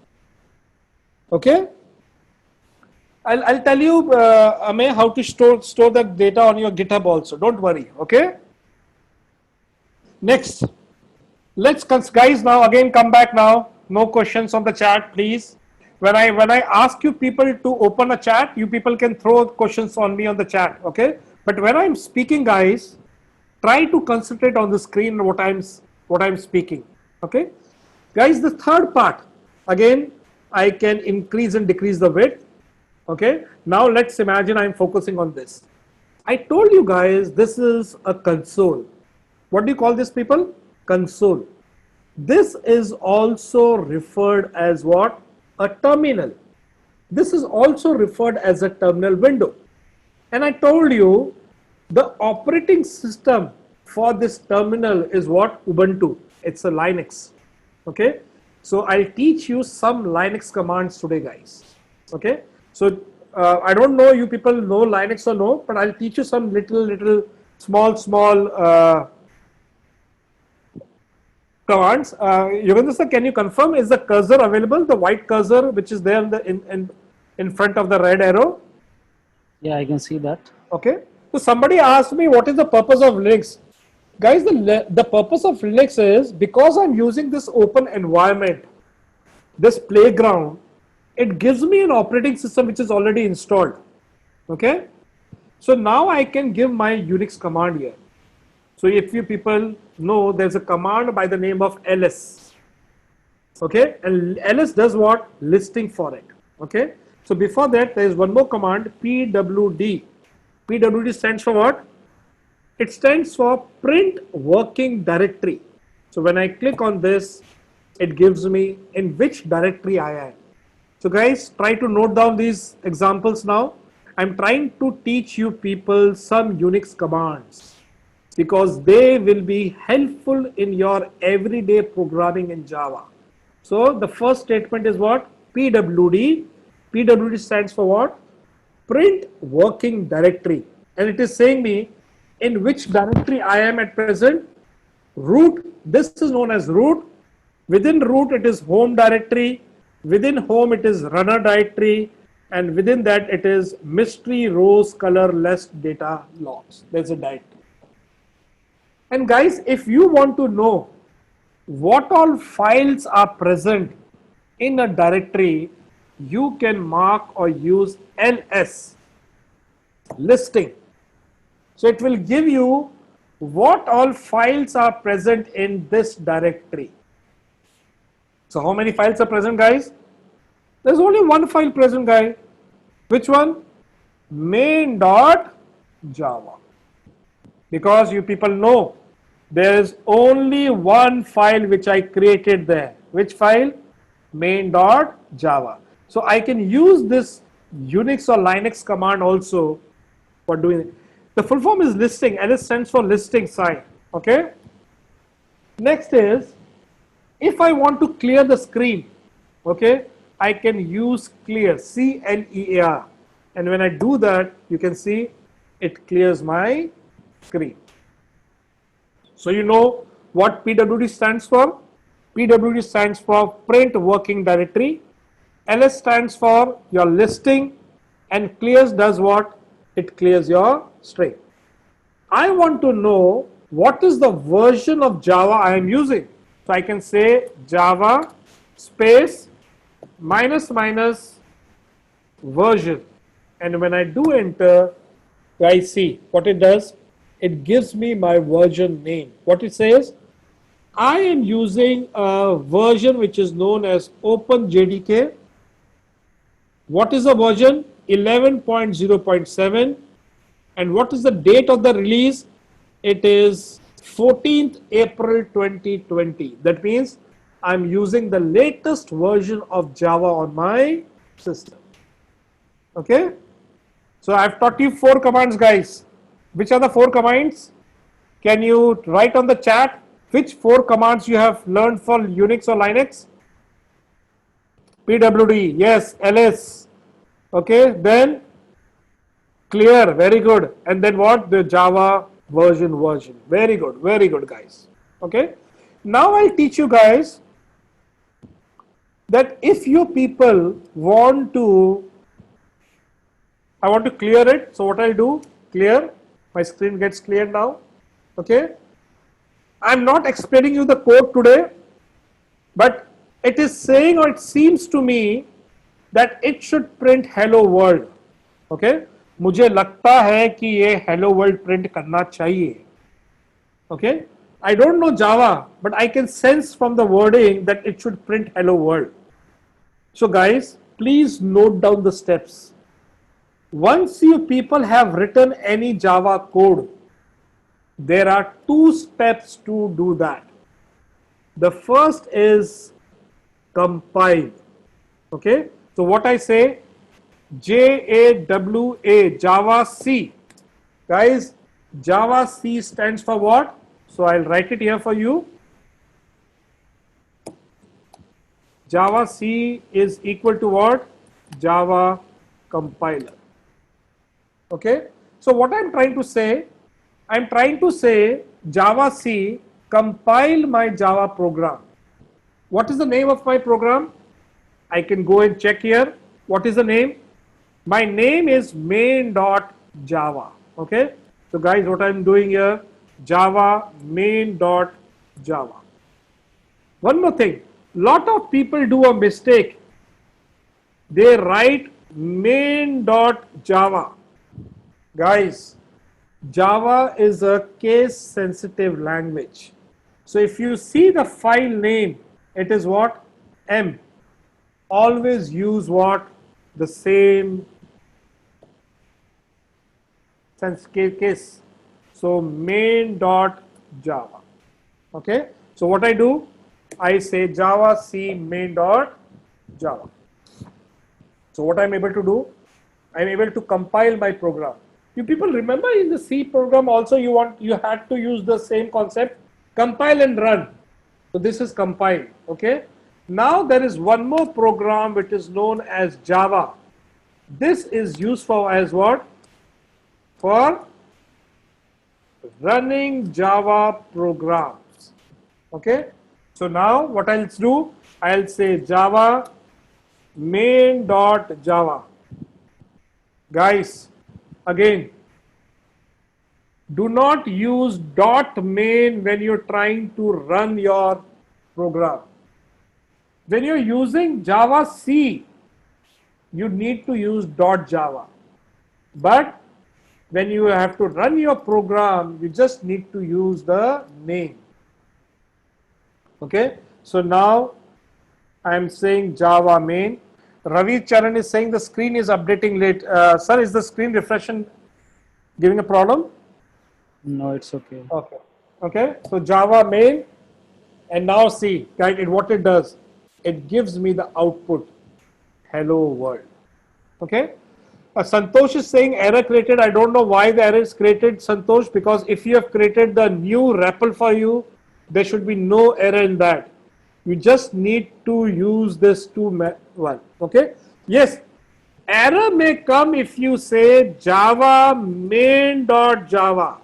Okay. I'll tell you, Amey, how to store the data on your GitHub also. Don't worry, okay? Next, guys, now again come back now. No questions on the chat, please. When I ask you people to open a chat, you people can throw questions on me on the chat, okay? But when I'm speaking, guys, try to concentrate on the screen what I'm speaking, okay? Guys, the third part, again, I can increase and decrease the width. Okay, now let's imagine I'm focusing on this. I told you guys this is a console. What do you call this, people? Console. This is also referred as what? A terminal. This is also referred as a terminal window. And I told you the operating system for this terminal is what? Ubuntu. It's a Linux. Okay, so I'll teach you some Linux commands today, guys. Okay. So I don't know you people know Linux or no, but I'll teach you some little small commands. Yogandar sir, can you confirm, is the cursor available? The white cursor which is there in front of the red arrow? Yeah, I can see that. Okay. So somebody asked me what is the purpose of Linux. Guys, the purpose of Linux is because I'm using this open environment, this playground, it gives me an operating system which is already installed. Okay, so now I can give my Unix command here. So if you people know, there's a command by the name of ls. Okay, and ls does what? Listing for it. Okay, so before that there is one more command, pwd. Pwd stands for what? It stands for print working directory. So when I click on this, it gives me in which directory I am. So guys, try to note down these examples now. I'm trying to teach you people some Unix commands because they will be helpful in your everyday programming in Java. So the first statement is what? pwd. Pwd stands for what? Print working directory. And it is saying me in which directory I am at present. Root, this is known as root. Within root it is home directory. Within home it is runner directory, and within that it is mystery rows color less data logs. There's a directory. And guys, if you want to know what all files are present in a directory, you can mark or use ls, listing. So it will give you what all files are present in this directory. So how many files are present, guys? There's only one file present, guys. Which one? Main.java. Because you people know there is only one file which I created there. Which file? Main.java. So I can use this Unix or Linux command also for doing it. The full form is listing. ls stands for listing site. Okay. Next is, if I want to clear the screen, okay, I can use clear, C-L-E-A-R. And when I do that, you can see it clears my screen. So you know what PWD stands for? PWD stands for print working directory. ls stands for your listing, and clears does what? It clears your string. I want to know what is the version of Java I am using. So I can say Java space minus minus version, and when I do enter, I see what it does. It gives me my version name. What it says, I am using a version which is known as OpenJDK. What is the version? 11.0.7. And what is the date of the release? It is 14th April 2020. That means I'm using the latest version of Java on my system. Okay. So I've taught you 4 commands, guys. Which are the 4 commands? Can you write on the chat which 4 commands you have learned for Unix or Linux? PWD, yes. ls, okay. Then clear, very good. And then what? The Java version. Very good, guys. Okay. Now I'll teach you guys that if you people want to, I want to clear it. So what I'll do, clear, my screen gets cleared now. Okay. I'm not explaining you the code today, but it is saying, or it seems to me, that it should print hello world. Okay. मुझे लगता है कि ये hello world print करना चाहिए. Okay. I don't know Java, but I can sense from the wording that it should print hello world. So guys, please note down the steps. Once you people have written any Java code, there are 2 steps to do that. The first is compile. Okay. So what I say, JAWA, Java C. Guys, Java C stands for what? So I'll write it here for you. Java C is equal to what? Java compiler. Okay. So what I'm trying to say, Java C compile my Java program. What is the name of my program? I can go and check here. What is the name? My name is main.java. Okay. So guys, what I'm doing here, Java main.java. One more thing, lot of people do a mistake. They write main.java. Guys, Java is a case sensitive language. So if you see the file name, it is what? M. Always use what? The same case. So main.java. Okay. So what I do, I say Java C main.java. So what I'm able to do, I'm able to compile my program. You people remember in the C program also you had to use the same concept, compile and run. So this is compile. Okay. Now there is one more program which is known as Java. This is used for as what? For running Java programs. Okay. So now what I'll do, I'll say Java main.java. Guys, again, do not use .main when you're trying to run your program. When you're using Java C, you need to use .java. But when you have to run your program, you just need to use the main. Okay, so now I am saying Java main. Ravi Charan is saying the screen is updating late. Sir, is the screen refreshing giving a problem? No, it's okay. Okay. Okay. So Java main, and now see, guys, what it does. It gives me the output. Hello world. Okay. Santosh is saying error created. I don't know why the error is created, Santosh, because if you have created the new REPL for you, there should be no error in that. You just need to use this one. Okay. Yes. Error may come if you say Java main.java.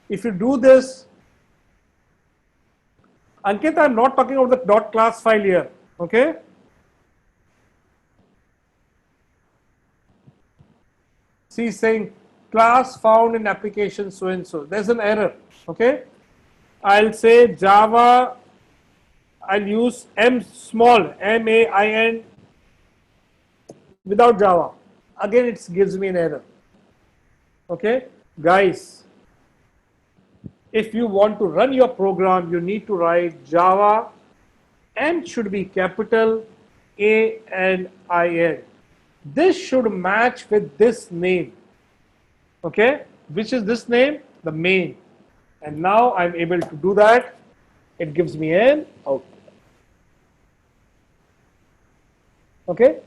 If you do this, Ankit, I'm not talking about the .class file here. Okay. See, saying class found in application so and so. There's an error. Okay. I'll say Java. I'll use M small, MAIN without Java. Again, it gives me an error. Okay. Guys, if you want to run your program, you need to write Java. M should be capital, ANIN. This should match with this name. Okay, which is this name? The main. And now I'm able to do that. It gives me an output. Okay,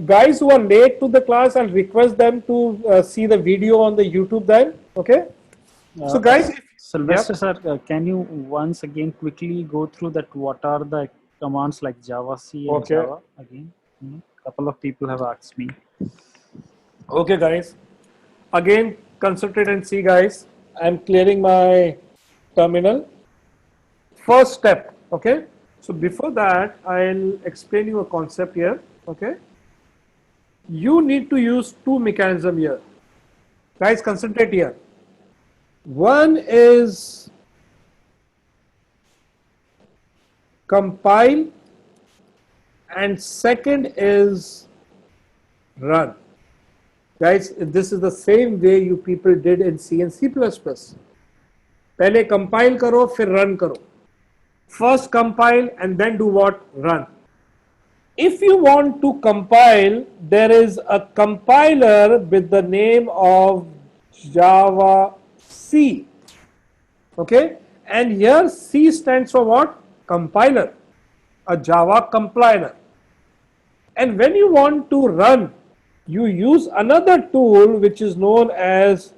guys who are late to the class, I'll request them to see the video on the YouTube then. Okay, so guys, Sylvester sir, can you once again quickly go through that? What are the commands like Java C and Java again? Couple of people have asked me. Okay, guys. Again, concentrate and see, guys. I'm clearing my terminal. First step. Okay. So before that, I'll explain you a concept here. Okay. You need to use two mechanisms here. Guys, concentrate here. One is compile and second is run. Guys, this is the same way you people did in C and C++. पहले compile करो फिर run करो. First compile and then do what? Run. If you want to compile, there is a compiler with the name of Java C. Okay, and here C stands for what? Compiler, a Java compiler. And when you want to run, you use another tool which is known as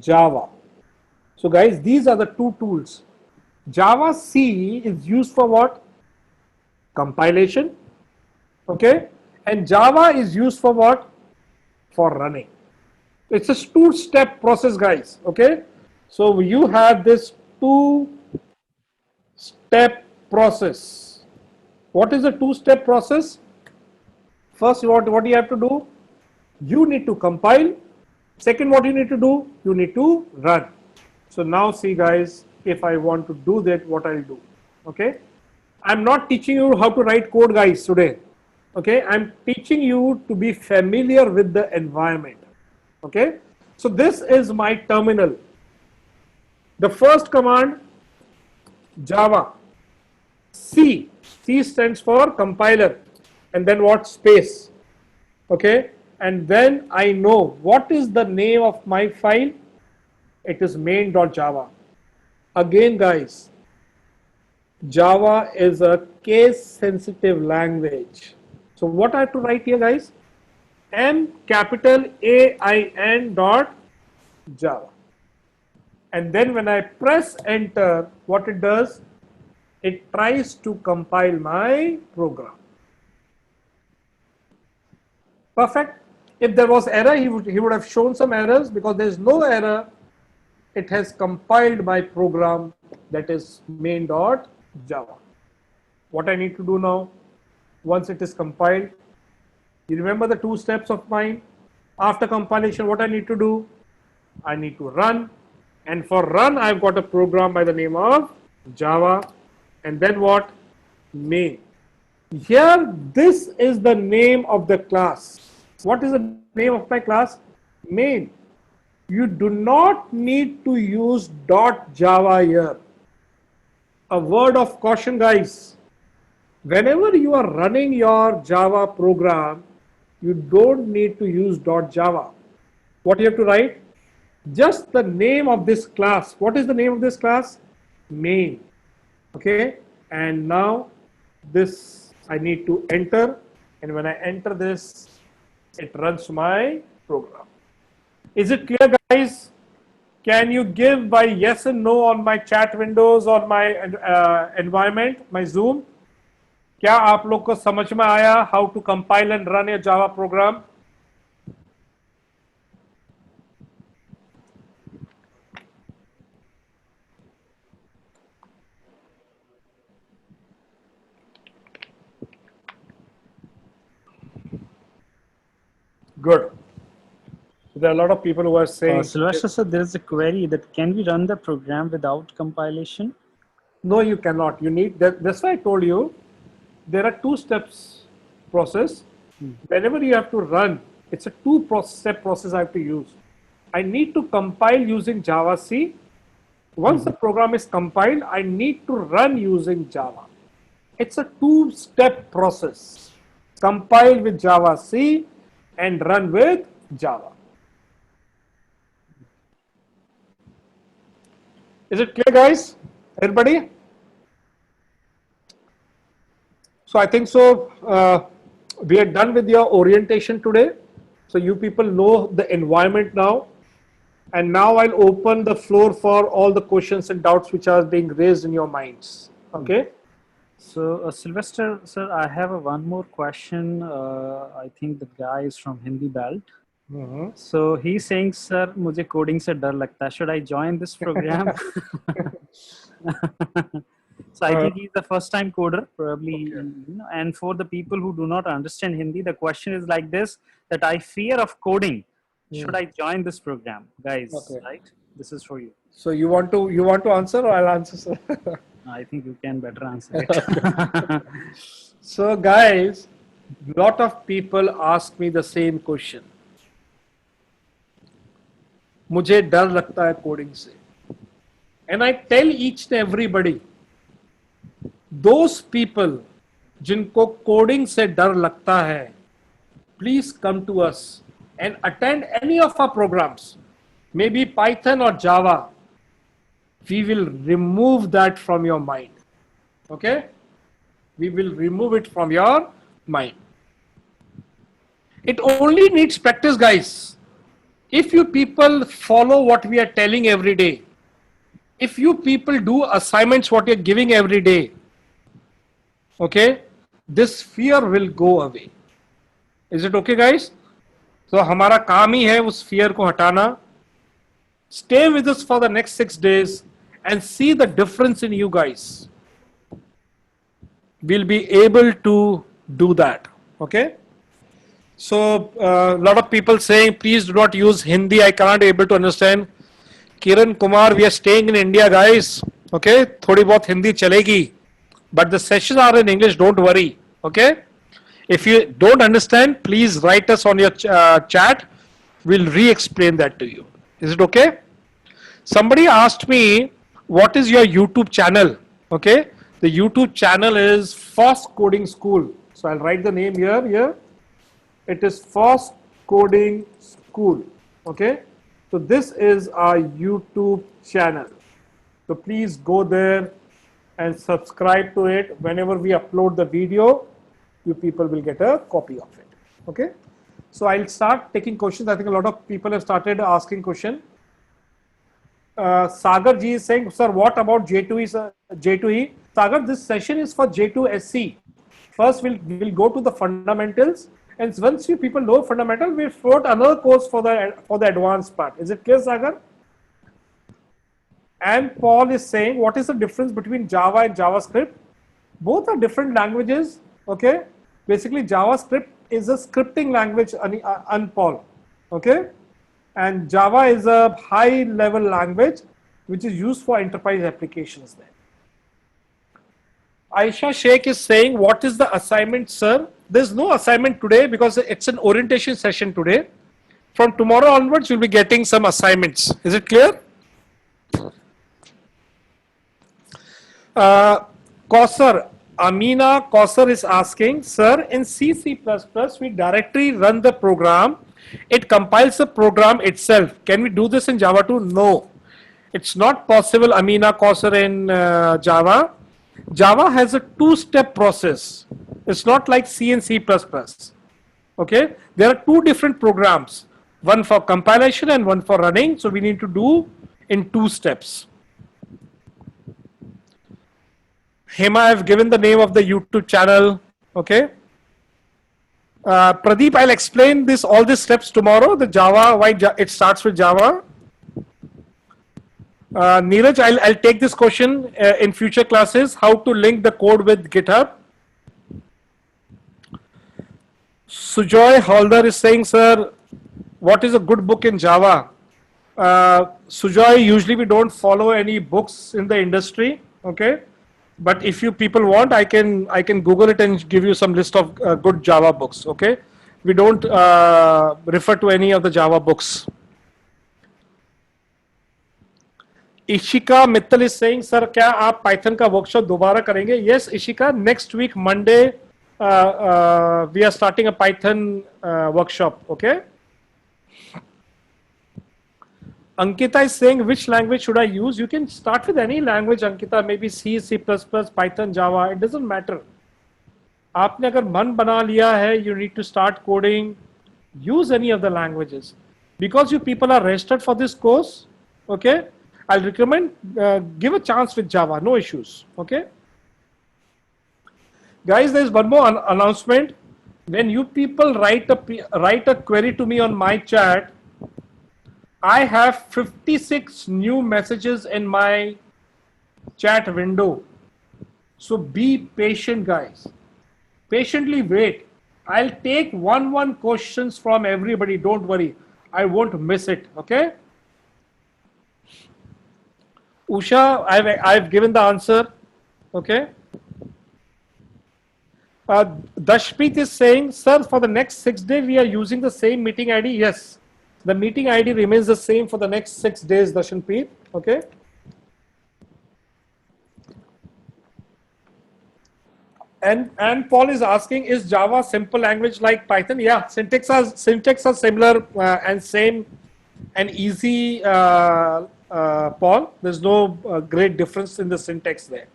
Java. So guys, these are the two tools. Java C is used for what? Compilation. Okay, and Java is used for what? For running. It's a two-step process, guys. Okay, so you have this two-step process. What is a two-step process? First, what do you have to do? You need to compile. Second, what you need to do? You need to run. So now see, guys, if I want to do that, what I'll do. Okay, I'm not teaching you how to write code, guys, today. Okay, I'm teaching you to be familiar with the environment. Okay, so this is my terminal. The first command, Java C. C stands for compiler, and then what? Space. Okay, and then I know what is the name of my file. It is main.java. Again, guys, Java is a case sensitive language. So what I have to write here, guys? M capital AIN dot Java. And then when I press enter, what it does? It tries to compile my program. Perfect. If there was error, he would have shown some errors. Because there is no error, it has compiled my program, that is main.java. What I need to do now, once it is compiled, you remember the two steps of mine? After compilation, what I need to do? I need to run. And for run, I've got a program by the name of Java. And then what? Main. Here, this is the name of the class. What is the name of my class? Main. You do not need to use .java here. A word of caution, guys. Whenever you are running your Java program, you don't need to use .java. What you have to write? Just the name of this class. What is the name of this class? Main. Okay. And now this I need to enter. And when I enter this, it runs my program. Is it clear, guys? Can you give by yes and no on my chat windows or my environment, my Zoom? क्या आप लोग को समझ में आया how to compile and run a Java program? Good. There are a lot of people who are saying. Sylvester sir, there is a query that can we run the program without compilation? No, you cannot. You need that. That's why I told you there are two steps process. Whenever you have to run, it's a two-step process I have to use. I need to compile using Java C. Once the program is compiled, I need to run using Java. It's a two-step process. Compile with Java C and run with Java. Is it clear, guys? Everybody? So I think so. We are done with your orientation today. So you people know the environment now. And now I'll open the floor for all the questions and doubts which are being raised in your minds. Okay? So Sylvester sir, I have one more question. I think the guy is from Hindi belt. So he's saying, sir, मुझे coding से डर लगता है. Should I join this program? So I think he's the first time coder, probably. Okay. And for the people who do not understand Hindi, the question is like this, that I fear of coding. Should I join this program? Guys, right? This is for you. So you want to answer or I'll answer, sir? I think you can better answer it. So guys, lot of people ask me the same question. मुझे डर लगता है coding से. And I tell each and everybody, those people जिनको coding से डर लगता है, please come to us and attend any of our programs, maybe Python or Java. We will remove that from your mind. Okay? We will remove it from your mind. It only needs practice, guys. If you people follow what we are telling every day, if you people do assignments what you're giving every day, okay, this fear will go away. Is it okay, guys? So हमारा काम ही है उस fear को हटाना. Stay with us for the next 6 days and see the difference in you guys. We'll be able to do that. Okay? So a lot of people saying, please do not use Hindi. I cannot able to understand. Kiran Kumar, we are staying in India, guys. Okay? थोड़ी बहुत हिंदी चलेगी. But the sessions are in English. Don't worry. Okay? If you don't understand, please write us on your chat. We'll re-explain that to you. Is it okay? Somebody asked me, what is your YouTube channel? Okay? The YouTube channel is FOSS Coding School. So I'll write the name here. It is FOSS Coding School. Okay? So this is our YouTube channel. So please go there and subscribe to it. Whenever we upload the video, you people will get a copy of it. Okay? So I'll start taking questions. I think a lot of people have started asking questions. Sagar ji is saying, sir, what about J2E? J2E? Sagar, this session is for J2SC. First, we'll go to the fundamentals, and once you people know fundamental, we'll float another course for the advanced part. Is it clear, Sagar? And Paul is saying, what is the difference between Java and JavaScript? Both are different languages. Okay, basically JavaScript is a scripting language, Paul. Okay, and Java is a high level language which is used for enterprise applications there. Aisha Sheikh is saying, what is the assignment, sir? There's no assignment today because it's an orientation session today. From tomorrow onwards, you'll be getting some assignments. Is it clear? Kausar, Amina Kausar is asking, sir, in C++, we directly run the program. It compiles the program itself. Can we do this in Java too? No. It's not possible, Amina Kausar, in Java. Java has a two-step process. It's not like C and C++. Okay, there are two different programs, one for compilation and one for running. So we need to do in two steps. Hema, I've given the name of the YouTube channel. Okay. Pradeep, I'll explain all these steps tomorrow. The Java, why it starts with Java. Neeraj, I'll take this question in future classes, how to link the code with GitHub. Sujoy Halder is saying, sir, what is a good book in Java? Sujoy, usually we don't follow any books in the industry, okay? But if you people want, I can Google it and give you some list of good Java books, okay? We don't refer to any of the Java books. Ishika Mittal is saying, sir, क्या आप Python का workshop दोबारा करेंगे? Yes, Ishika, next week Monday we are starting a Python workshop. Okay. Ankita is saying, which language should I use? You can start with any language, Ankita. Maybe C, C++, Python, Java. It doesn't matter. आपने अगर मन बना लिया है, you need to start coding. Use any of the languages. Because you people are registered for this course, okay? I'll recommend give a chance with Java, no issues, okay? Guys, there's one more announcement. When you people write a query to me on my chat, I have 56 new messages in my chat window. So be patient, guys. Patiently wait. I'll take one questions from everybody. Don't worry. I won't miss it, okay? Usha, I've given the answer, okay? Dashpreet is saying, sir, for the next 6 days, we are using the same meeting ID. Yes, the meeting ID remains the same for the next 6 days, Dashpreet, okay? And Paul is asking, is Java simple language like Python? Yeah, syntax are similar and same and easy, Paul. There's no great difference in the syntax there.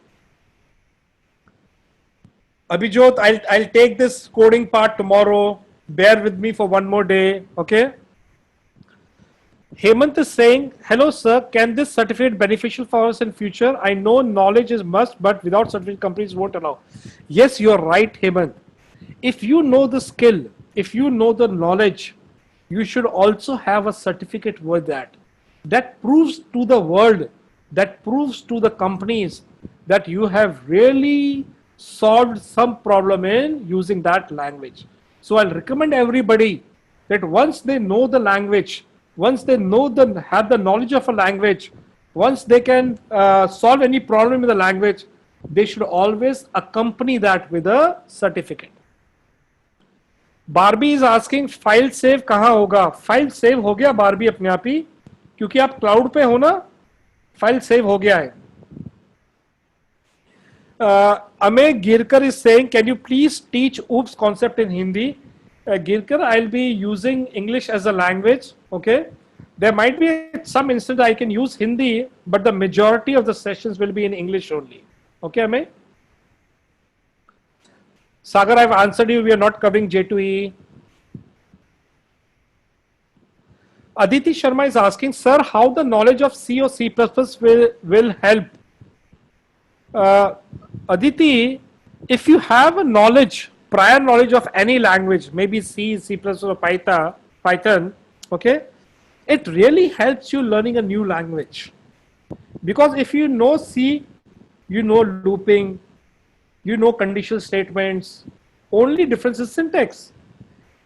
Abhijot, I'll take this coding part tomorrow. Bear with me for one more day, okay? Hemant is saying, hello sir, can this certificate beneficial for us in future? I know knowledge is must, but without certificate companies won't allow. Yes, you're right, Hemant. If you know the skill, if you know the knowledge, you should also have a certificate with that. That proves to the world, that proves to the companies that you have really solved some problem in using that language. So I'll recommend everybody that once they know the language, once they have the knowledge of a language, once they can solve any problem in the language, they should always accompany that with a certificate. Barbie is asking, file save कहाँ होगा? File save हो गया Barbie अपने आप ही, क्योंकि आप cloud पे हो ना, file save हो गया है. Amey Girkar is saying, can you please teach OOPS concept in Hindi? Girkar, I'll be using English as a language, okay? There might be some instance I can use Hindi, but the majority of the sessions will be in English only. Okay, Amey? Sagar, I've answered you, we are not covering J2E. Aditi Sharma is asking, sir, how the knowledge of C or C++ will help? Aditi, if you have a knowledge, prior knowledge of any language, maybe C, C++ or Python, okay, it really helps you learning a new language. Because if you know C, you know looping, you know conditional statements, only difference is syntax.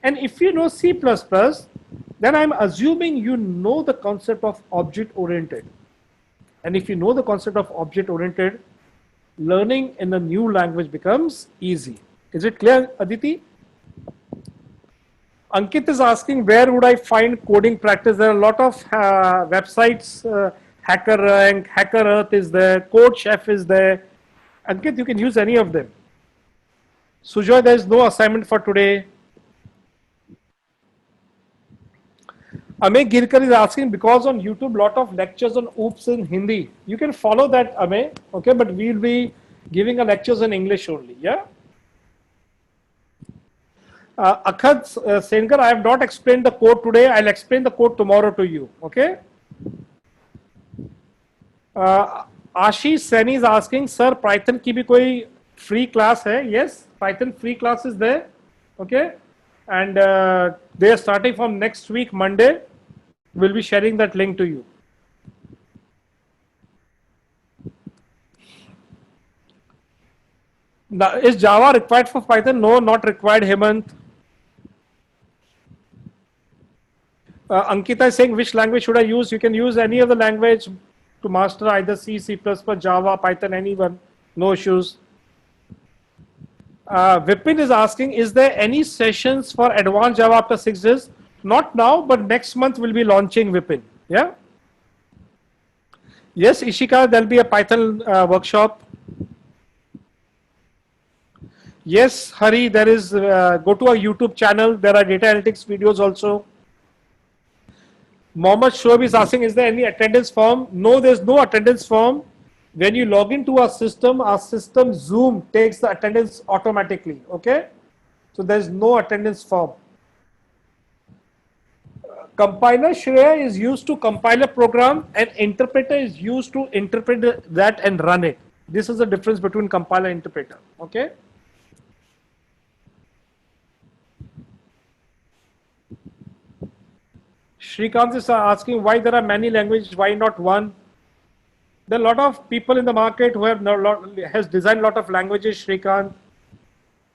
And if you know C++, then I'm assuming you know the concept of object oriented. And if you know the concept of object oriented, learning in a new language becomes easy. Is it clear, Aditi? Ankit is asking, where would I find coding practice? There are a lot of websites, HackerRank, Hacker Earth is there, Code Chef is there. Ankit, you can use any of them. Sujoy, there is no assignment for today. Amey Girkar is asking, because on YouTube, lot of lectures on OOPS in Hindi. You can follow that, Amey, okay, but we'll be giving a lectures in English only, yeah? Akhad Senkar, I have not explained the code today. I'll explain the code tomorrow to you. Okay. Ashish Saini is asking, sir, Python की भी कोई free class है? Yes, Python free class is there. Okay. And they are starting from next week, Monday. We'll be sharing that link to you. Now, is Java required for Python? No, not required, Hemant. Ankita is saying, which language should I use? You can use any other language to master either C, C++, Java, Python, anyone. No issues. Vipin is asking, is there any sessions for advanced Java after 6 days? Not now, but next month we'll be launching Vipin. Yeah? Yes, Ishika, there'll be a Python workshop. Yes, Hari, there is, go to our YouTube channel. There are data analytics videos also. Mohammed Shoaib is asking, is there any attendance form? No, there's no attendance form. When you log into our system Zoom takes the attendance automatically. Okay. So there's no attendance form. Compiler Shreya is used to compile a program, and interpreter is used to interpret that and run it. This is the difference between compiler and interpreter. Okay. Shrikant is asking, why there are many languages, why not one? There are a lot of people in the market who has designed a lot of languages, Shrikant.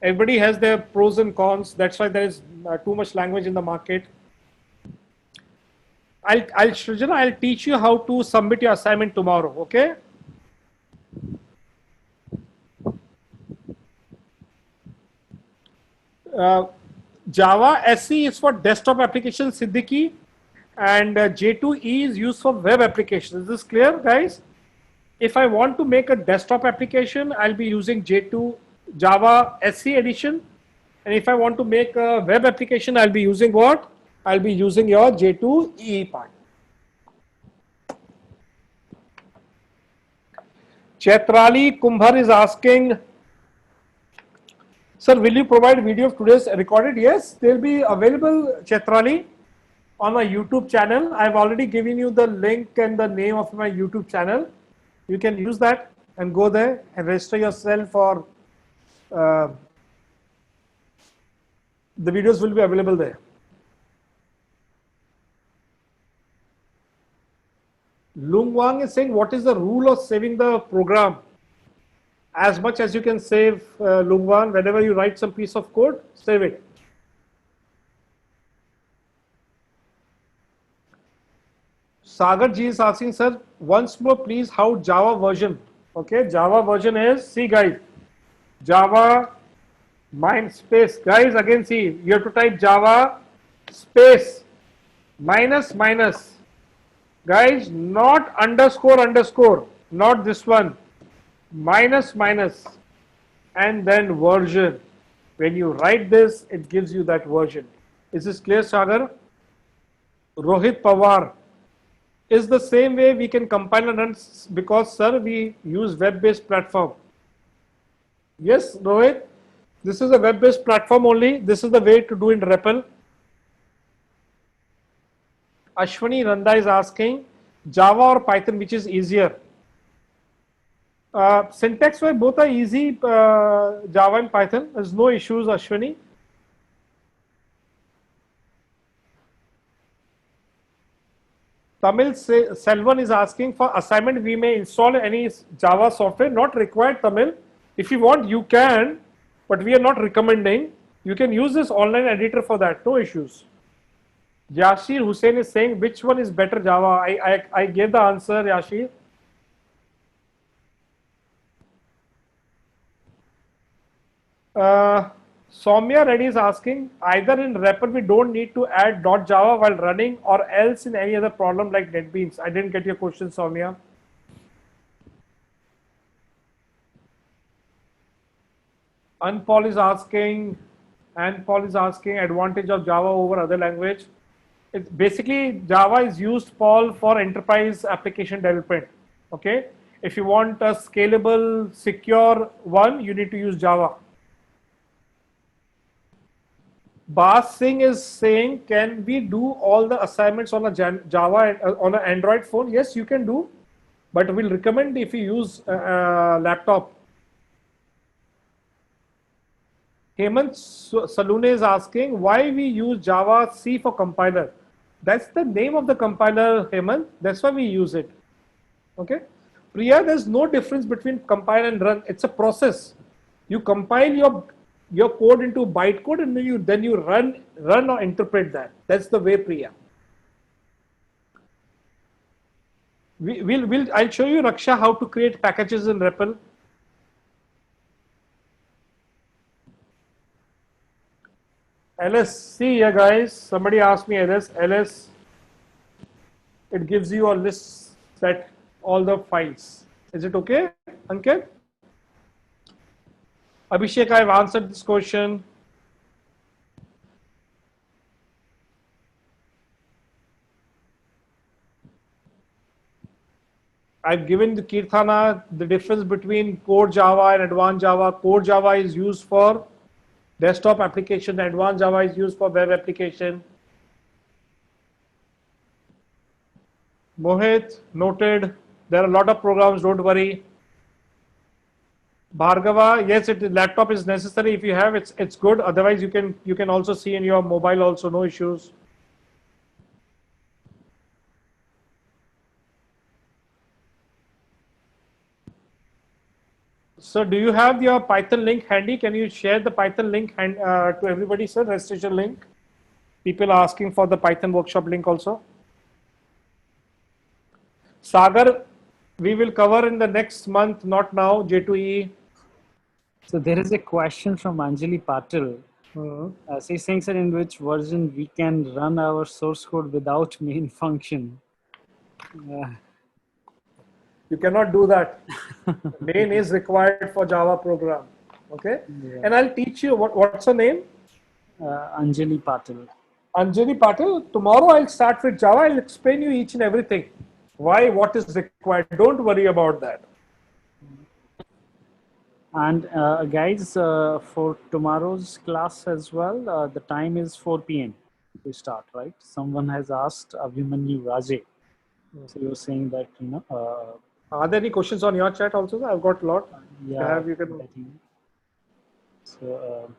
Everybody has their pros and cons. That's why there is too much language in the market. Srijana, I'll teach you how to submit your assignment tomorrow, okay? Java SE is for desktop applications, Siddiqui, and J2E is used for web applications. Is this clear, guys? If I want to make a desktop application, I'll be using J2 Java SE edition. And if I want to make a web application, I'll be using what? I'll be using your J2EE part. Chetrali Kumbhar is asking, sir, will you provide video of today's recorded? Yes, they'll be available, Chetrali, on my YouTube channel. I've already given you the link and the name of my YouTube channel. You can use that and go there and register yourself for the videos will be available there. Lung Wang is saying, what is the rule of saving the program? As much as you can save, Lung Wang, whenever you write some piece of code, save it. Sagar Ji is asking, sir, once more please, how Java version? Okay, Java version is, see guys, Java space. Guys, again see, you have to type Java space minus minus. Guys, not underscore, not this one. Minus minus and then version. When you write this, it gives you that version. Is this clear, Sagar? Rohit Pawar. Is the same way we can compile and run, because sir, we use web-based platform. Yes, Rohit, this is a web-based platform only. This is the way to do in REPL. Ashwani Randa is asking, Java or Python, which is easier? Syntax wise, both are easy, Java and Python. There's no issues, Ashwani. Tamil Selvan is asking, for assignment we may install any Java software. Not required, Tamil. If you want, you can, but we are not recommending. You can use this online editor for that, no issues. Yashir Hussain is saying, which one is better Java? I gave the answer, Yashir. Soumya Reddy is asking, either in REPL we don't need to add .java while running, or else in any other problem like NetBeans. I didn't get your question, Soumya. Anpal is asking, advantage of Java over other language. It's basically Java is used, Paul, for enterprise application development. Okay, if you want a scalable, secure one, you need to use Java. Bas Singh is saying, can we do all the assignments on a Java on an Android phone? Yes, you can do, but we'll recommend if you use a laptop. Hemant Salune is asking why we use Java C for compiler. That's the name of the compiler, Hemant. That's why we use it. Okay. Priya, there's no difference between compile and run. It's a process. You compile your code into bytecode, and then you run or interpret that. That's the way, Priya. I'll show you, Raksha, how to create packages in REPL. LS, see here guys, somebody asked me LS, it gives you a list set all the files. Is it okay, Ankit? Abhishek, I've answered this question. I've given the Kirthana the difference between core Java and advanced Java. Core Java is used for desktop application, advanced Java is used for web application. Mohit, noted. There are a lot of programs, don't worry. Bhargava, yes, laptop is necessary. If you have, it's good. Otherwise, you can also see in your mobile also, no issues. So, do you have your Python link handy? Can you share the Python link to everybody, sir? Registration link. People are asking for the Python workshop link also. Sagar, we will cover in the next month, not now. J2EE. So there is a question from Anjali Patil. She's saying, sir, in which version we can run our source code without main function? You cannot do that. Main is required for Java program. Okay. Yeah. And I'll teach you what's her name? Anjali Patil. Anjali Patil. Tomorrow I'll start with Java. I'll explain you each and everything. Why, what is required. Don't worry about that. And guys, for tomorrow's class as well, the time is 4 p.m. to start, right? Someone has asked Abhimanyu Raje. So you're saying that, are there any questions on your chat also? I've got a lot. Yeah. You can... So,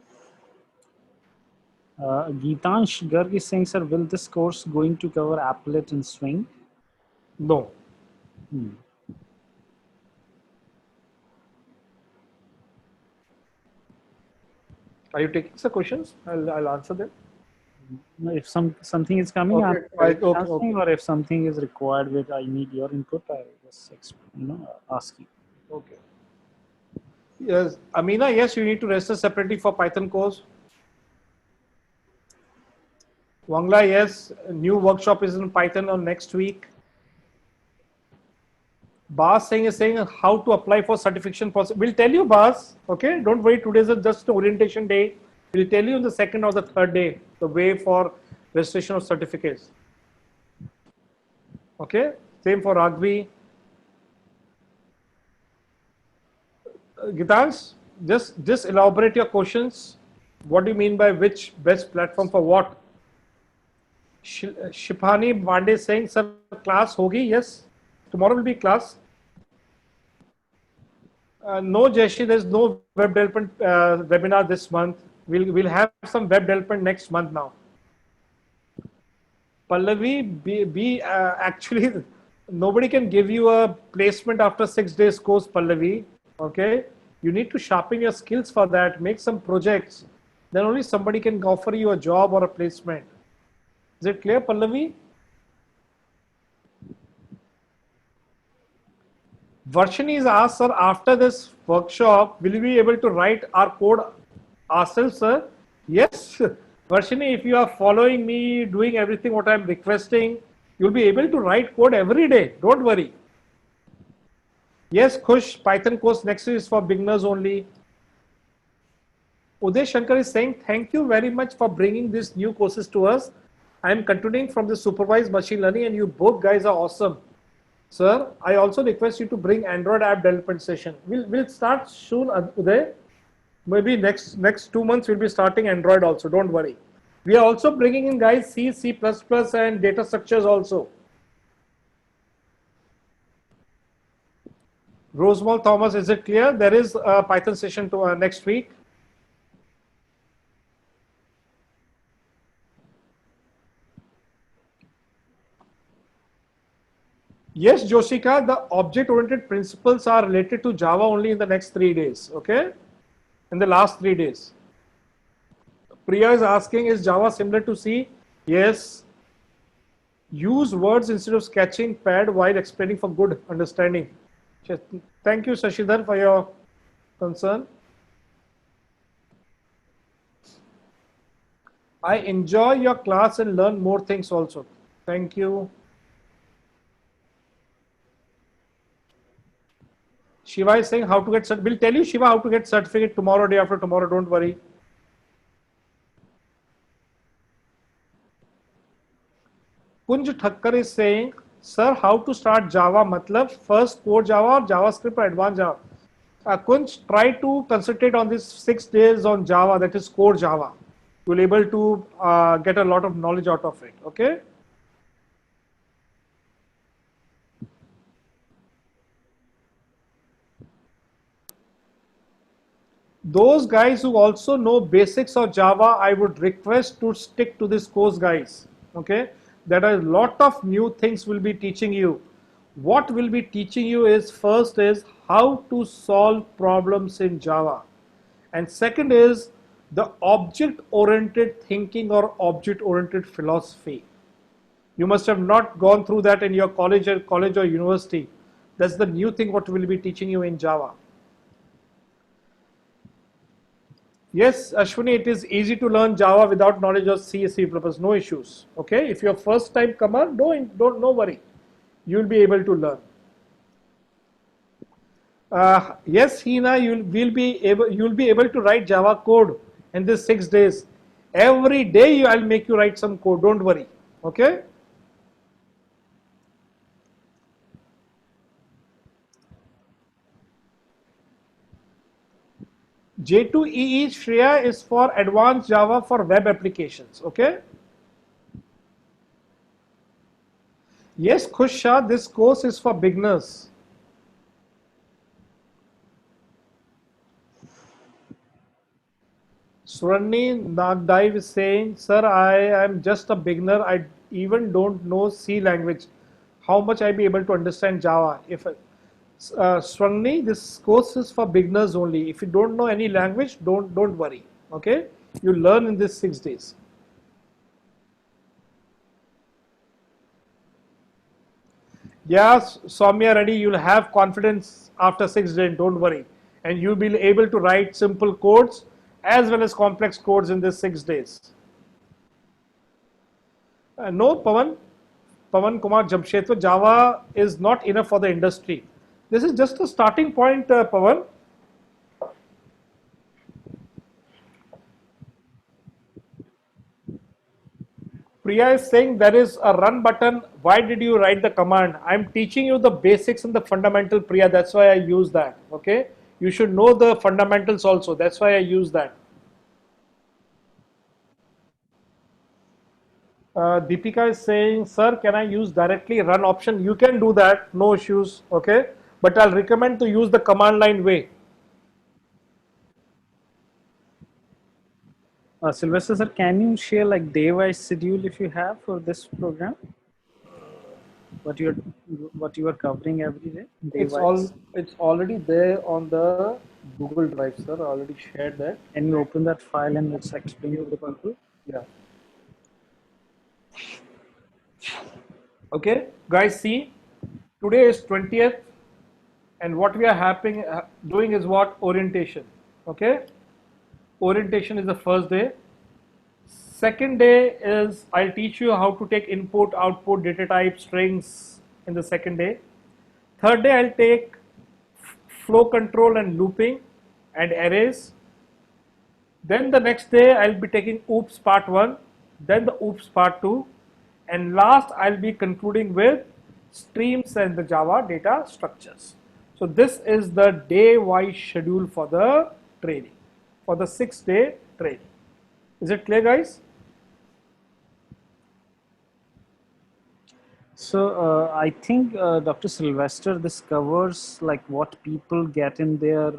Geetansh Garg is saying, sir, will this course going to cover applet and swing? No. Are you taking some questions? I'll answer them. If something is coming, okay, or if something is required with I need your input, I just ask you. Okay. Yes, Amina. Yes, you need to register separately for Python course. Wangla, yes, a new workshop is in Python on next week. Bas is saying how to apply for certification process. We'll tell you, Bas. Okay, don't worry. Today is just an orientation day. We'll tell you on the second or the third day the way for registration of certificates. Okay, same for Ragvi. Gitansh, just elaborate your questions. What do you mean by which best platform for what? Shipani Bande saying, sir, class hogi? Yes, tomorrow will be class. No, Jashi, there's no web development webinar this month. We'll have some web development next month now. Pallavi, actually, nobody can give you a placement after 6 days course, Pallavi. Okay, you need to sharpen your skills for that. Make some projects. Then only somebody can offer you a job or a placement. Is it clear, Pallavi? Varshini is asked, sir, after this workshop, will we be able to write our code ourselves, sir? Yes, Varshini, if you are following me, doing everything what I'm requesting, you'll be able to write code every day. Don't worry. Yes, Khush, Python course next year is for beginners only. Uday Shankar is saying, thank you very much for bringing these new courses to us. I am continuing from the supervised machine learning and you both guys are awesome. Sir, I also request you to bring Android app development session. We'll start soon, Uday. Maybe next 2 months we'll be starting Android also. Don't worry. We are also bringing in guys C, C++ and data structures also. Rosemall Thomas, is it clear? There is a Python session to next week. Yes, Joshika, the object-oriented principles are related to Java only in the next 3 days, okay? In the last 3 days. Priya is asking, is Java similar to C? Yes. Use words instead of sketching pad while explaining for good understanding. Thank you, Shashidhar, for your concern. I enjoy your class and learn more things also. Thank you. Shiva is saying how to get cert. We'll tell you, Shiva, how to get certificate tomorrow, day after tomorrow. Don't worry. Kunj Thakkar is saying, sir, how to start Java? Matlab, first core Java or JavaScript or advanced Java? Kunj, try to concentrate on these 6 days on Java, that is core Java. You'll be able to get a lot of knowledge out of it. Okay. Those guys who also know basics of Java, I would request to stick to this course, guys. Okay, there are a lot of new things we'll be teaching you. What we'll be teaching you is first is how to solve problems in Java, and second is the object-oriented thinking or object-oriented philosophy. You must have not gone through that in your college or university. That's the new thing what we'll be teaching you in Java. Yes, Ashwini, it is easy to learn Java without knowledge of C, C++. No issues. Okay, if you're first time comer, no worry. You'll be able to learn. Yes, Hina, you'll be able to write Java code in these 6 days. Every day I'll make you write some code. Don't worry. Okay. J2EE Shreya is for advanced Java for web applications. Okay. Yes, Khush, this course is for beginners. Swarni Nagdaiv is saying, sir, I am just a beginner. I even don't know C language. How much I be able to understand Java? If Swarni, this course is for beginners only. If you don't know any language, don't worry. Okay, you learn in these 6 days. Yes, Soumya Reddy, you'll have confidence after 6 days. Don't worry, and you'll be able to write simple codes as well as complex codes in these 6 days. No, Pavan Kumar Jamshedpur, Java is not enough for the industry. This is just a starting point, Pavan. Priya is saying there is a run button. Why did you write the command? I'm teaching you the basics and the fundamental, Priya. That's why I use that. Okay. You should know the fundamentals also. That's why I use that. Deepika is saying, sir, can I use directly run option? You can do that, no issues, okay? But I'll recommend to use the command line way. Sylvester sir, can you share like day-wise schedule if you have for this program? What you are covering every day? It's already there on the Google Drive, sir. I already shared that. Can you open that file and let's explain to the people? Yeah. Okay, guys, see, today is 20th, and what we are doing is what? Orientation. Okay, orientation is the first day. Second day is I'll teach you how to take input, output, data type, strings in the second day. Third day I'll take flow control and looping and arrays. Then the next day I'll be taking OOPS part 1, then the OOPS part 2, and last I'll be concluding with streams and the Java data structures. So this is the day-wise schedule for the training, for the 6-day training. Is it clear, guys? So I think Dr. Sylvester, this covers like what people get in their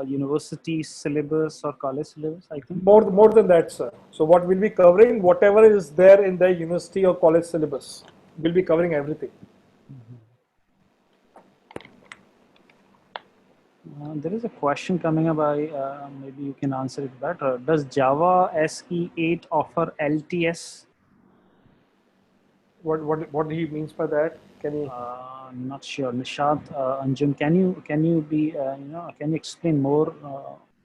university syllabus or college syllabus, I think. More than that, sir. So what we'll be covering, whatever is there in the university or college syllabus, we'll be covering everything. There is a question coming up. Maybe you can answer it better. Does Java SE8 offer LTS? What he means by that? Can you? I'm not sure. Nishant, Anjum, can you be can you explain more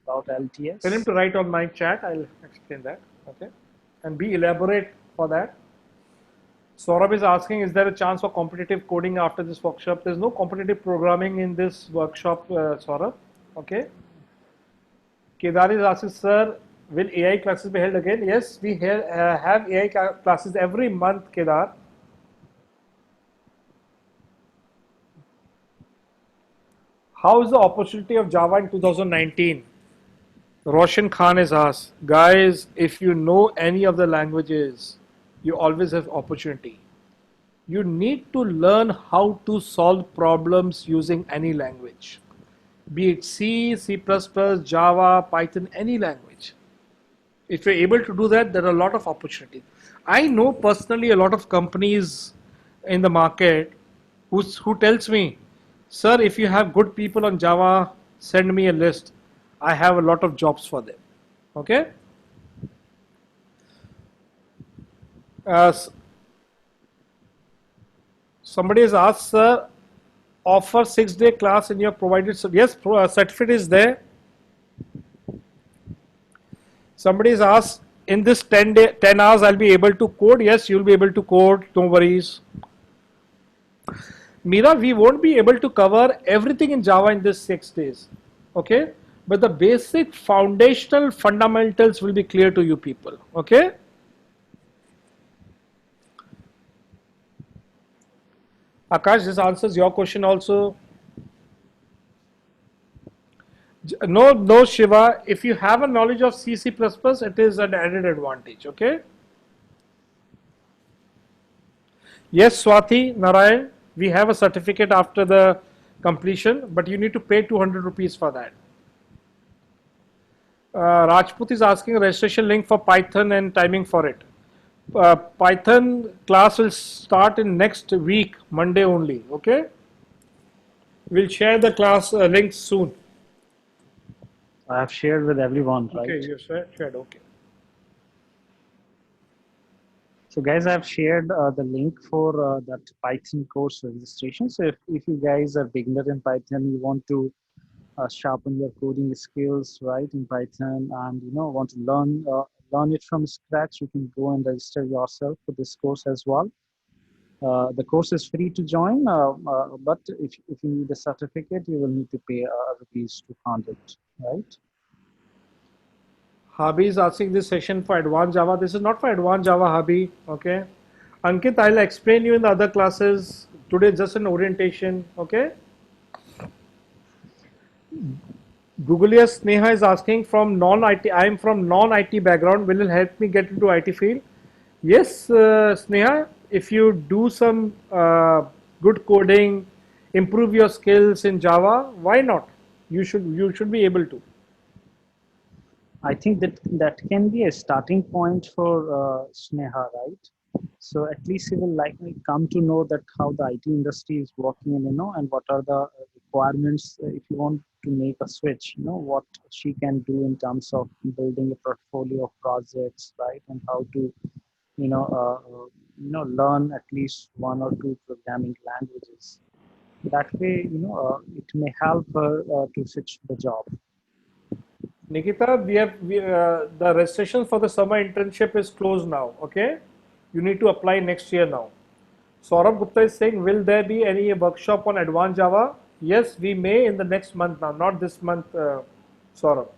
about LTS? Tell him to write on my chat. I'll explain that. Okay, and be elaborate for that. Saurabh is asking, is there a chance for competitive coding after this workshop? There's no competitive programming in this workshop, Saurabh. Okay. Kedar is asking, sir, will AI classes be held again? Yes, we have AI classes every month, Kedar. How is the opportunity of Java in 2019? Roshan Khan has asked, guys, if you know any of the languages, you always have opportunity. You need to learn how to solve problems using any language, be it C, C++, Java, Python, any language. If you're able to do that, there are a lot of opportunities. I know personally a lot of companies in the market who tells me, sir, if you have good people on Java, send me a list. I have a lot of jobs for them. Okay? Uh, Somebody has asked, sir, offer 6-day class in your provided. So yes, certificate is there. Somebody has asked, in this 10 hours, I'll be able to code. Yes, you'll be able to code. No worries. Meera, we won't be able to cover everything in Java in this 6 days. Okay? But the basic foundational fundamentals will be clear to you people. Okay? Akash, this answers your question also. No, Shiva. If you have a knowledge of C, C++, it is an added advantage. Okay? Yes, Swati, Narayan, we have a certificate after the completion, but you need to pay 200 rupees for that. Rajput is asking a registration link for Python and timing for it. Python class will start in next week, Monday only. Okay? We'll share the class links soon. I have shared with everyone, right? Okay, you shared. Okay. So guys, I've shared the link for that Python course registration. So if you guys are beginner in Python, you want to sharpen your coding skills, right, in Python, and want to learn it from scratch, you can go and register yourself for this course as well. The course is free to join, but if you need a certificate, you will need to pay rupees 200, right? Habi is asking this session for advanced Java. This is not for advanced Java, Habi. Okay. Ankit, I'll explain you in the other classes. Today, just an orientation. Okay. Googlia Sneha is asking from non-IT. I am from non-IT background. Will it help me get into IT field? Yes, Sneha. If you do some good coding, improve your skills in Java, why not? You should be able to. I think that can be a starting point for Sneha, right? So at least he will likely come to know that how the IT industry is working, and what are the requirements if you want to make a switch, what she can do in terms of building a portfolio of projects, right? And how to, learn at least one or two programming languages. That way, it may help her to switch the job. Nikita, the registration for the summer internship is closed now. Okay, you need to apply next year now. Saurabh Gupta is saying, will there be any workshop on advanced Java? Yes, we may in the next month now, not this month, Saurabh.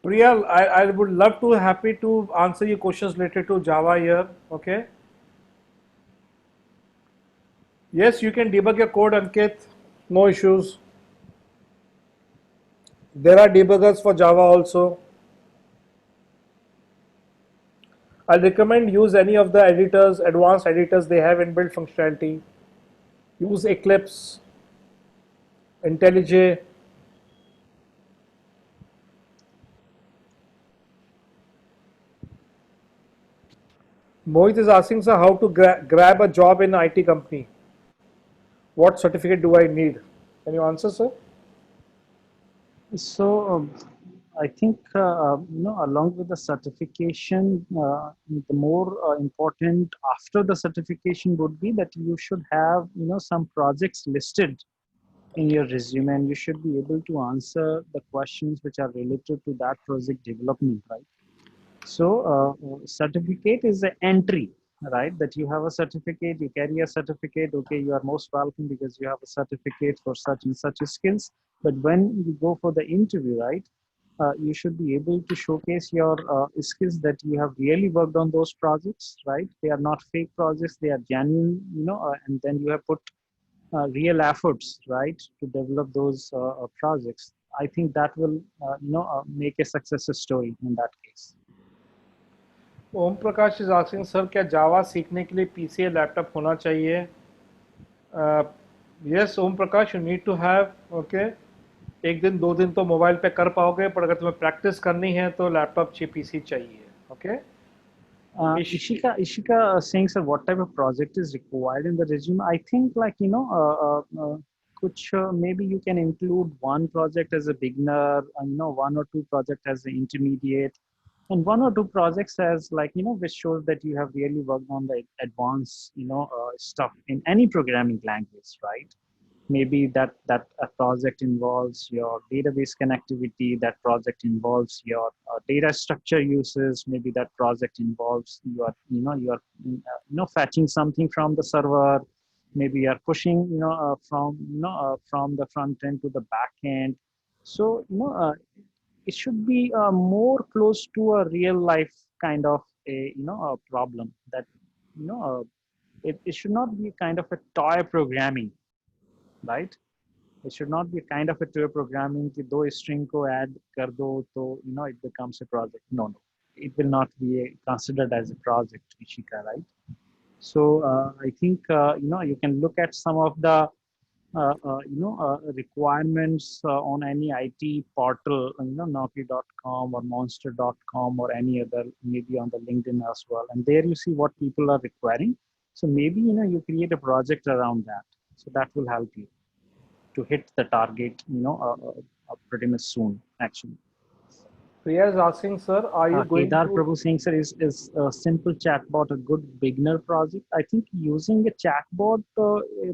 Priya, I would love to happy to answer your questions related to Java here. Okay. Yes, you can debug your code, Ankit. No issues. There are debuggers for Java also. I'll recommend use any of the editors, advanced editors they have inbuilt functionality. Use Eclipse, IntelliJ. Mohit is asking, sir, how to grab a job in an IT company. What certificate do I need? Can you answer, sir? So I think along with the certification, the more important after the certification would be that you should have some projects listed in your resume, and you should be able to answer the questions which are related to that project development, right? So certificate is the entry, right? That you have a certificate, you carry a certificate. Okay, you are most welcome because you have a certificate for such and such skills. But when you go for the interview, right? You should be able to showcase your skills that you have really worked on those projects, right? They are not fake projects; they are genuine, and then you have put real efforts, right, to develop those projects. I think that will, make a success story in that case. Om Prakash is asking, sir क्या Java सीखने के लिए PC या laptop होना चाहिए? Yes Om Prakash, you need to have, okay, एक दिन दो दिन तो मोबाइल पे कर पाओगे, पर अगर तुम्हें प्रैक्टिस करनी है तो लैपटॉप चाहिए, पीसी चाहिए. Okay. Ishika saying, sir, what type of project is required in the resume? I think, like, maybe you can include one project as a beginner, one or two project as an intermediate, and one or two projects as, like, which shows that you have really worked on the advanced, stuff in any programming language, right? Maybe that a project involves your database connectivity, that project involves your data structure uses, maybe that project involves you are fetching something from the server, maybe you are pushing from the front end to the back end. So it should be more close to a real life kind of a problem, that you know uh, it should not be kind of a toy programming, right? It should not be kind of a toy programming कि दो string को add कर दो तो it becomes a project. No, no, it will not be considered as a project, Ishika, right? So I think you can look at some of the requirements on any IT portal, Naukri.com or Monster.com or any other, maybe on the LinkedIn as well. And there you see what people are requiring. So maybe you create a project around that. So that will help you to hit the target, pretty much soon, actually. Priya is asking, sir, are you going Kedar to? Prabhu Singh, sir, is a simple chatbot a good beginner project? I think using a chatbot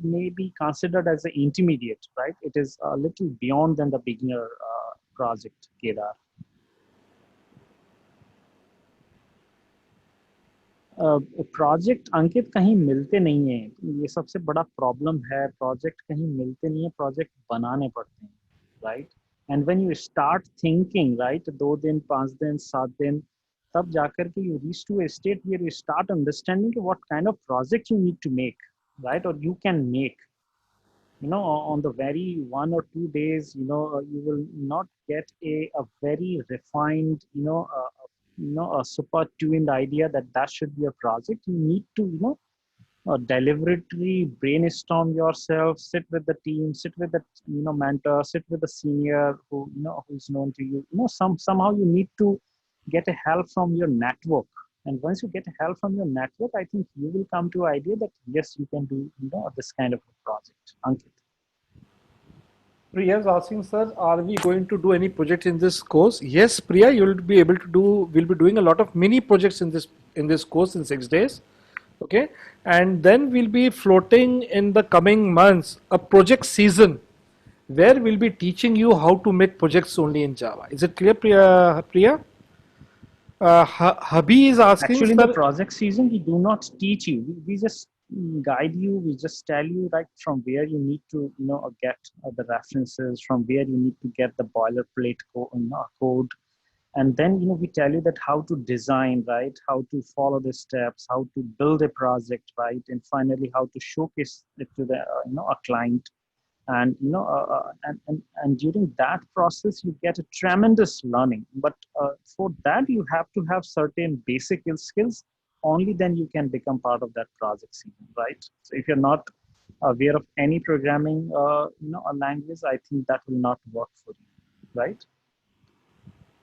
may be considered as an intermediate, right? It is a little beyond than the beginner project, Kedar. Project Ankit कहीं मिलते नहीं है, ये सबसे बड़ा problem है. Project कहीं मिलते नहीं है, प्रोजेक्ट बनाने पड़ते हैं, right? And when you start thinking, right, 2 दिन 5 दिन 7 दिन, तब जाकर के you reach to a state where you start understanding what kind of project you need to make, right, और you can make, on the very 1 or 2 days, you will not get a very refined, a super tuned idea that that should be a project. You need to, deliberately brainstorm yourself, sit with the team, sit with the, mentor, sit with the senior who's known to you. Somehow you need to get a help from your network And once you get help from your network, I think you will come to idea that yes, you can do this kind of a project. Ankit. Priya is asking, sir, are we going to do any projects in this course? Yes, Priya, you will be able to do. We'll be doing a lot of mini projects in this course in 6 days. Okay, and then we'll be floating in the coming months a project season where we'll be teaching you how to make projects only in Java. Is it clear, Priya? Hubby is asking, Actually, in the sir. project season, we do not teach you. We just guide you. We just tell you right from where you need to, get the references, from where you need to get the boilerplate code, and then we tell you that how to design, right, how to follow the steps, how to build a project, right, and finally how to showcase it to the a client. And and during that process you get a tremendous learning, but for that you have to have certain basic skills. Only then you can become part of that project season, right? So if you're not aware of any programming a language, I think that will not work for you, right?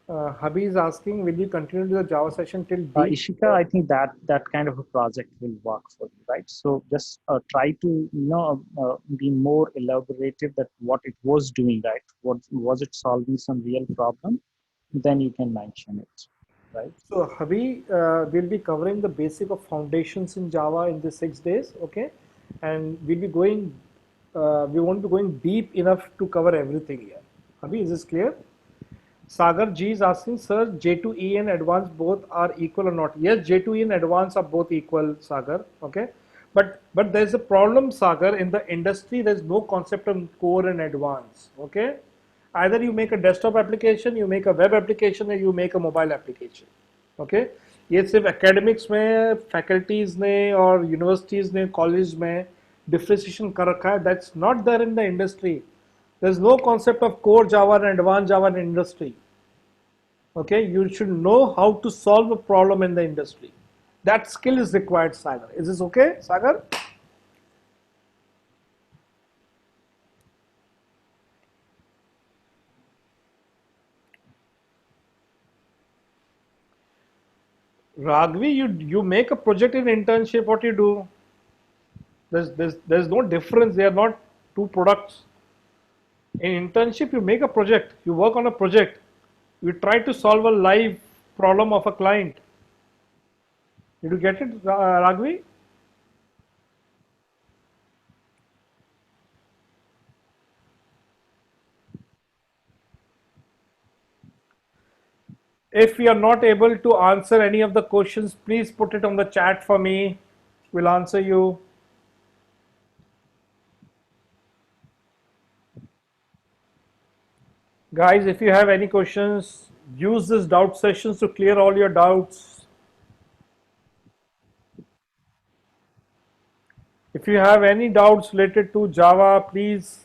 Hubby is asking, will you continue the Java session till deep? Ishika, I think that kind of a project will work for you, right? So just try to be more elaborative that what it was doing, right? What was it solving some real problem? Then you can mention it, right? So, Hubby, we'll be covering the basic of foundations in Java in the 6 days, okay? And we'll be going, we won't be going deep enough to cover everything here. Hubby, is this clear? Sagar G is asking, sir, J2E and advanced both are equal or not? Yes, J2E and advanced are both equal, Sagar. Okay, but there's a problem, Sagar. In the industry, there's no concept of core and advanced. Okay, either you make a desktop application, you make a web application, or you make a mobile application. Okay, ये सिर्फ academics में faculties ने और universities ने college में differentiation कर रखा है. That's not there in the industry. There's no concept of core Java and advanced Java in industry. Okay, you should know how to solve a problem in the industry. That skill is required, Sagar. Is this okay, Sagar? Ragvi, you make a project in internship. What you do? There's no difference. They are not two products. In internship, you make a project. You work on a project. You try to solve a live problem of a client. Did you get it, Ragvi? If we are not able to answer any of the questions, please put it on the chat for me. We'll answer you. Guys, if you have any questions, use this doubt sessions to clear all your doubts. If you have any doubts related to Java, please.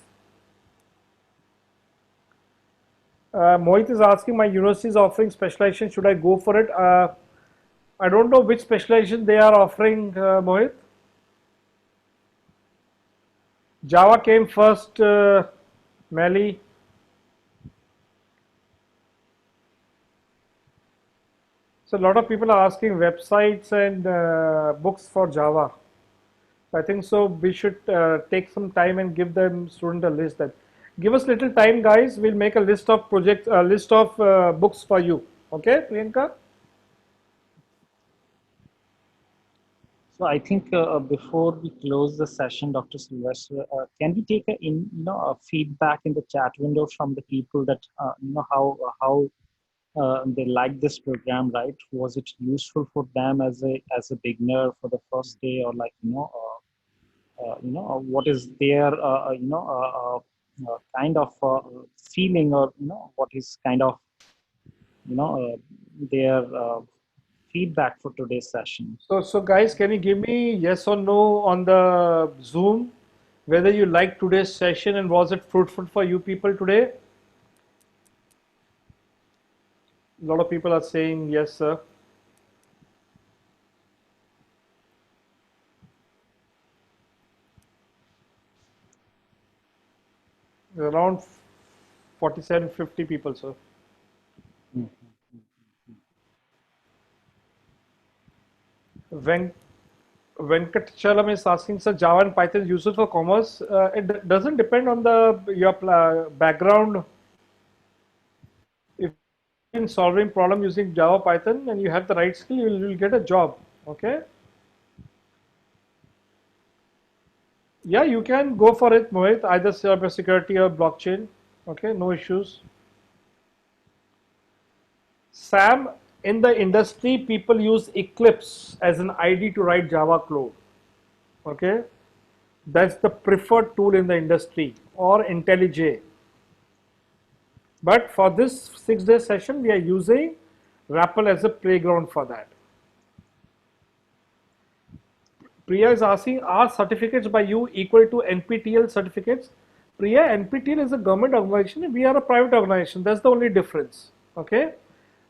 Mohit is asking, my university is offering specialization. Should I go for it? I don't know which specialization they are offering, Mohit. Java came first, Melly. So a lot of people are asking websites and books for Java. I think so. We should take some time and give them student a list. That give us little time, guys. We'll make a list of projects, a list of books for you. Okay, Priyanka. So I think before we close the session, Dr. Sylvester, can we take a feedback in the chat window from the people that how they like this program, right? Was it useful for them as a beginner for the first day, or like what is their kind of feeling, or what is kind of their feedback for today's session? So guys, can you give me yes or no on the Zoom whether you liked today's session and was it fruitful for you people today? A lot of people are saying yes, sir. Around 47, 50 people, sir. Mhm. Ven Venkatachalam is asking, sir, Java and Python is useful for commerce. It doesn't depend on your background. If you're in solving problem using Java, Python, and you have the right skill, you'll get a job. Okay. Yeah, you can go for it, Mohit, either cybersecurity or blockchain. Okay, no issues. Sam, in the industry, people use Eclipse as an IDE to write Java code. Okay, that's the preferred tool in the industry, or IntelliJ. But for this 6-day session, we are using RAPL as a playground for that. Priya is asking, are certificates by you equal to NPTEL certificates? Priya, NPTEL is a government organization, we are a private organization. That's the only difference. Okay,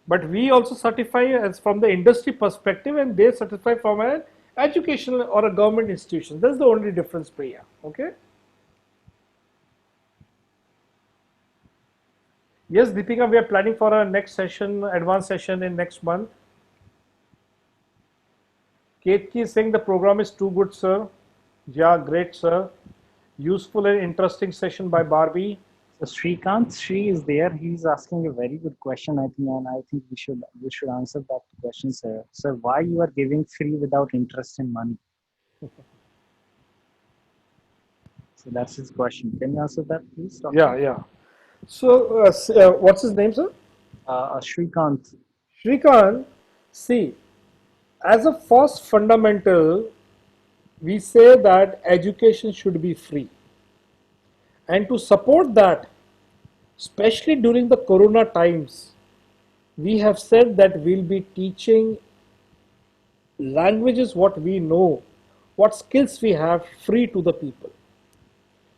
but we also certify as from the industry perspective, and they certify from an educational or a government institution. That's the only difference, Priya. Okay. Yes, Deepika, we are planning for our next session, advanced session in next month. Ketki is saying the program is too good, sir. Yeah, great, sir. Useful and interesting session by Barbie. So Srikanth, Sri is there. He's asking a very good question, I think, and I think we should answer that question, sir. Sir, why you are giving free without interest in money? So that's his question. Can you answer that, please, Doctor? Yeah. So, what's his name, sir? Srikanth. Shrikant, see, as a first fundamental, we say that education should be free. And to support that, especially during the corona times, we have said that we'll be teaching languages, what we know, what skills we have, free to the people.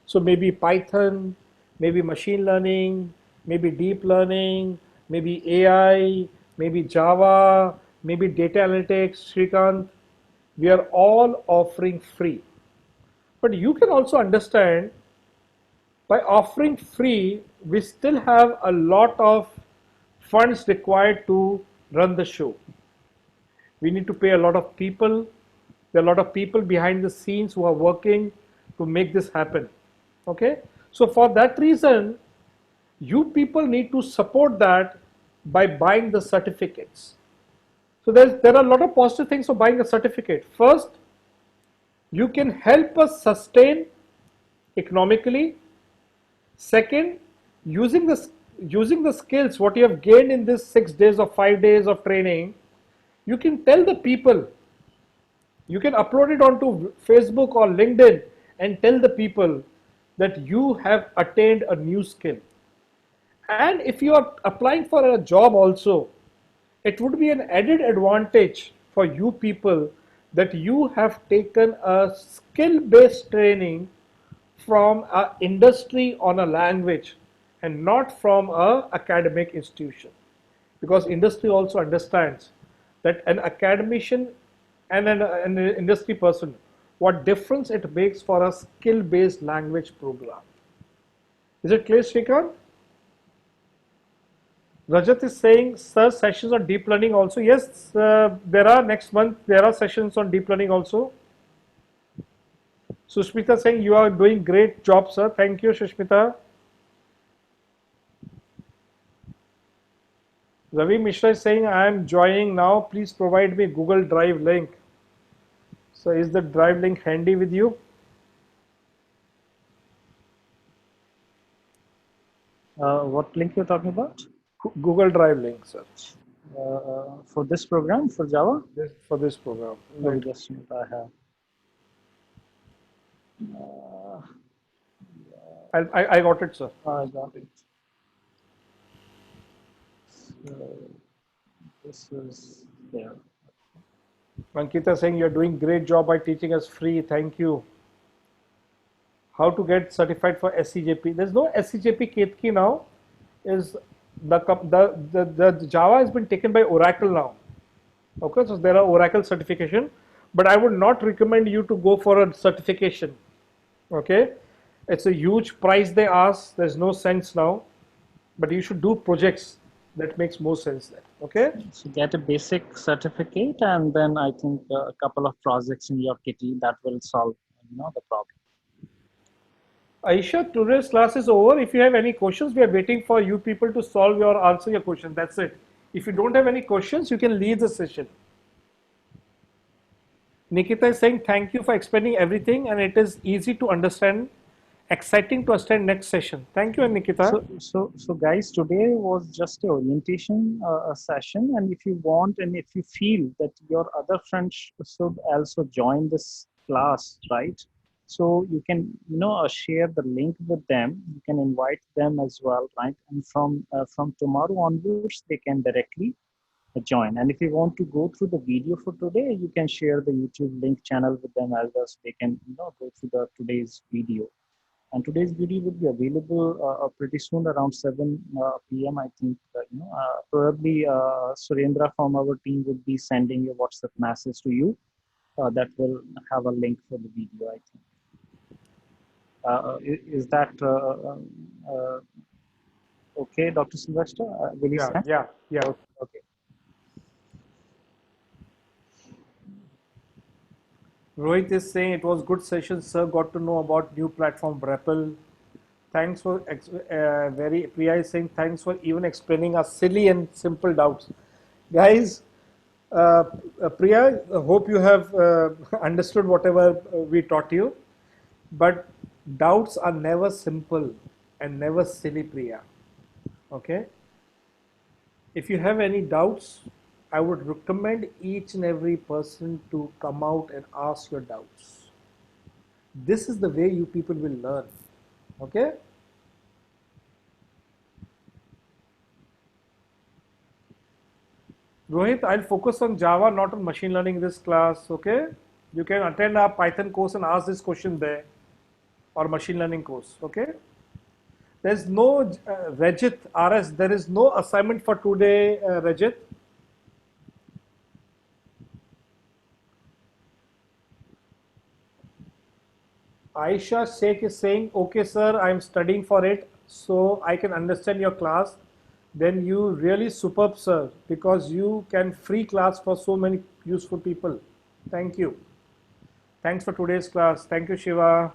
So maybe Python, maybe machine learning, maybe deep learning, maybe AI, maybe Java, maybe data analytics, Shrikant. We are all offering free. But you can also understand, by offering free, we still have a lot of funds required to run the show. We need to pay a lot of people. There are a lot of people behind the scenes who are working to make this happen. Okay, so for that reason, you people need to support that by buying the certificates. So there are a lot of positive things for buying a certificate. First, you can help us sustain economically. Second, using the skills what you have gained in this 6 days or 5 days of training, you can tell the people. You can upload it onto Facebook or LinkedIn and tell the people that you have attained a new skill. And if you are applying for a job also, it would be an added advantage for you people that you have taken a skill-based training from an industry on a language and not from an academic institution. Because industry also understands that an academician and an industry person, what difference it makes for a skill-based language program. Is it clear, Shrikant? Rajat is saying, sir, sessions on deep learning also. Yes, there are next month, there are sessions on deep learning also. Sushmita saying, you are doing great job, sir. Thank you, Sushmita. Ravi Mishra is saying, I am joining now. Please provide me Google Drive link. So is the Drive link handy with you? What link you're talking about? Google Drive link, sir. For this program, for Java? For this program. Maybe just I have. I got it, sir. I got it. So this is there. Ankita saying you're doing great job by teaching us free. Thank you. How to get certified for SCJP? There's no SCJP Ketki now. Is the Java has been taken by Oracle now. Okay, so there are Oracle certification, but I would not recommend you to go for a certification. Okay, it's a huge price they ask. There's no sense now, but you should do projects. That makes more sense then. Okay. So get a basic certificate, and then I think a couple of projects in your kitty that will solve, the problem. Aisha, today's class is over. If you have any questions, we are waiting for you people to solve your answer your question. That's it. If you don't have any questions, you can leave the session. Nikita is saying thank you for explaining everything, and it is easy to understand, exciting to understand next session. Thank you, Nikita. So guys, today was just a orientation a session, and if you want, and if you feel that your other friends should also join this class, right? So you can, share the link with them. You can invite them as well, right? And from tomorrow onwards, they can directly join. And if you want to go through the video for today, you can share the YouTube link channel with them as well, so they can, go through the today's video. And today's video will be available pretty soon, around 7 p.m. I think. Probably Surendra from our team would be sending a WhatsApp message to you that will have a link for the video, I think. Is that okay, Dr. Sylvester? Will you send? Yeah. Okay. Rohit is saying it was good session, sir. Got to know about new platform Rappel. Thanks for very Priya is saying thanks for even explaining our silly and simple doubts, guys. Priya, hope you have understood whatever we taught you. But doubts are never simple and never silly, Priya. Okay. If you have any doubts, I would recommend each and every person to come out and ask your doubts. This is the way you people will learn. Okay? Rohit, I'll focus on Java, not on machine learning this class. Okay? You can attend our Python course and ask this question there, or machine learning course. Okay? There's no Rajit RS. There is no assignment for today, Rajit. Aisha Sheikh is saying, okay, sir, I'm studying for it so I can understand your class. Then you really superb, sir, because you can free class for so many useful people. Thank you. Thanks for today's class. Thank you, Shiva.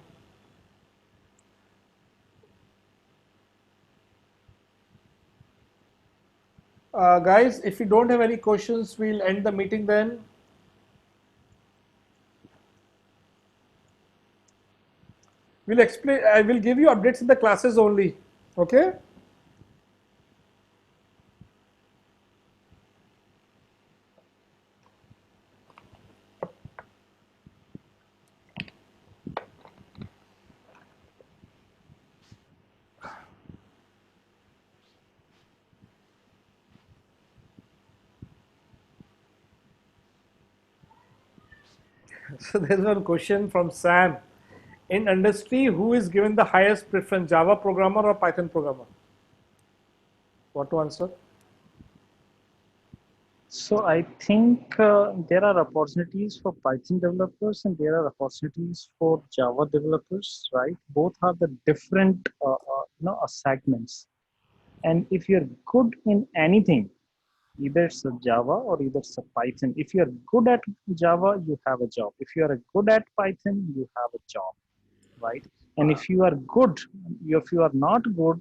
Guys, if you don't have any questions, we'll end the meeting then. We'll explain. I will give you updates in the classes only. Okay? So there's one question from Sam. In industry, who is given the highest preference, Java programmer or Python programmer? What to answer? So I think there are opportunities for Python developers and there are opportunities for Java developers, right? Both are the different, segments. And if you're good in anything, either it's a Java or either it's a Python. If you're good at Java, you have a job. If you are good at Python, you have a job, right? And if you are good, if you are not good,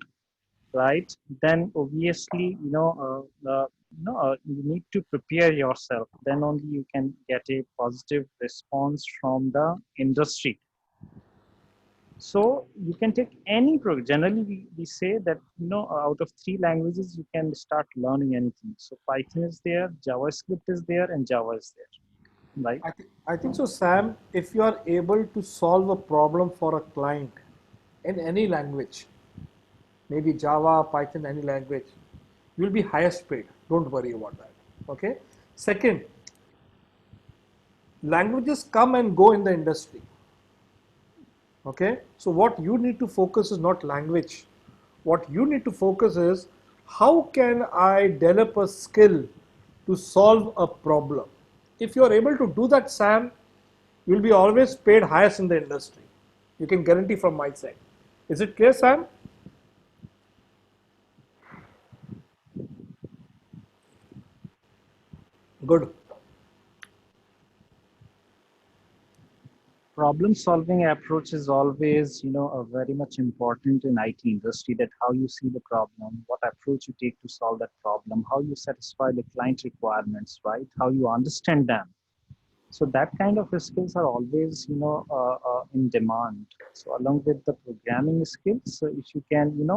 right, then obviously, you need to prepare yourself. Then only you can get a positive response from the industry. So you can take any program. Generally, we say that, out of 3 languages, you can start learning anything. So Python is there, JavaScript is there, and Java is there, right? I think so, Sam. If you are able to solve a problem for a client in any language, maybe Java, Python, any language, you'll be highest paid. Don't worry about that. Okay. Second, languages come and go in the industry. Okay. So what you need to focus is not language. What you need to focus is how can I develop a skill to solve a problem. If you are able to do that, Sam, you'll be always paid highest in the industry. You can guarantee from my side. Is it clear, Sam? Good. Problem solving approach is always, very much important in IT industry, that how you see the problem, what approach you take to solve that problem, how you satisfy the client requirements, right? How you understand them. So that kind of skills are always, in demand. So along with the programming skills, so if you can,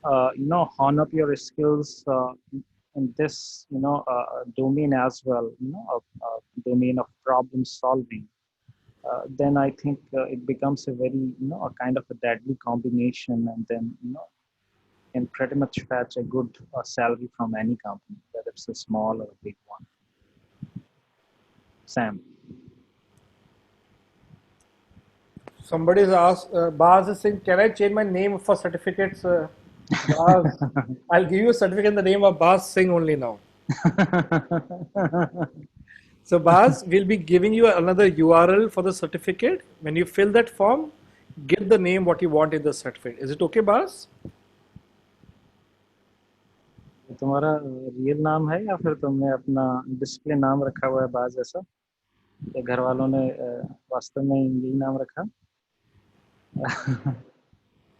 hone up your skills in this, domain as well, domain of problem solving, then I think it becomes a very, a kind of a deadly combination, and then, can pretty much fetch a good salary from any company, whether it's a small or a big one. Sam. Somebody's asked, Baz is saying, can I change my name for certificates? Baz, I'll give you a certificate in the name of Baz Singh only now. So Baz, we'll be giving you another URL for the certificate. When you fill that form, give the name what you want in the certificate. Is it okay, Baz? तुम्हारा real नाम है या फिर तुमने अपना display नाम रखा हुआ है बाज ऐसा, या घर वालों ने वास्तव में यही नाम रखा?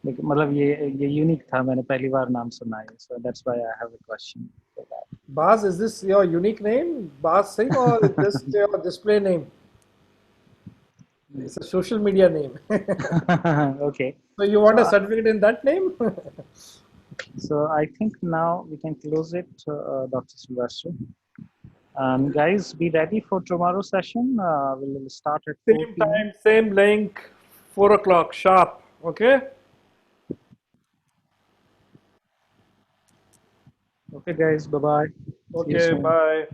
लेकिन मतलब ये यूनिक था, मैंने पहली बार नाम सुना है, so that's why I have a question for Baz, is this your unique name, Baz Singh, or is this your display name? It's a social media name. that. Okay. So you want a certificate in that name? So I think now we can close it, Dr. Sylvester. Guys, be ready for tomorrow's session. We'll start at 4 Same p.m. time, same link, 4 o'clock sharp. Okay? Okay, guys, bye-bye. See you Okay, soon. bye.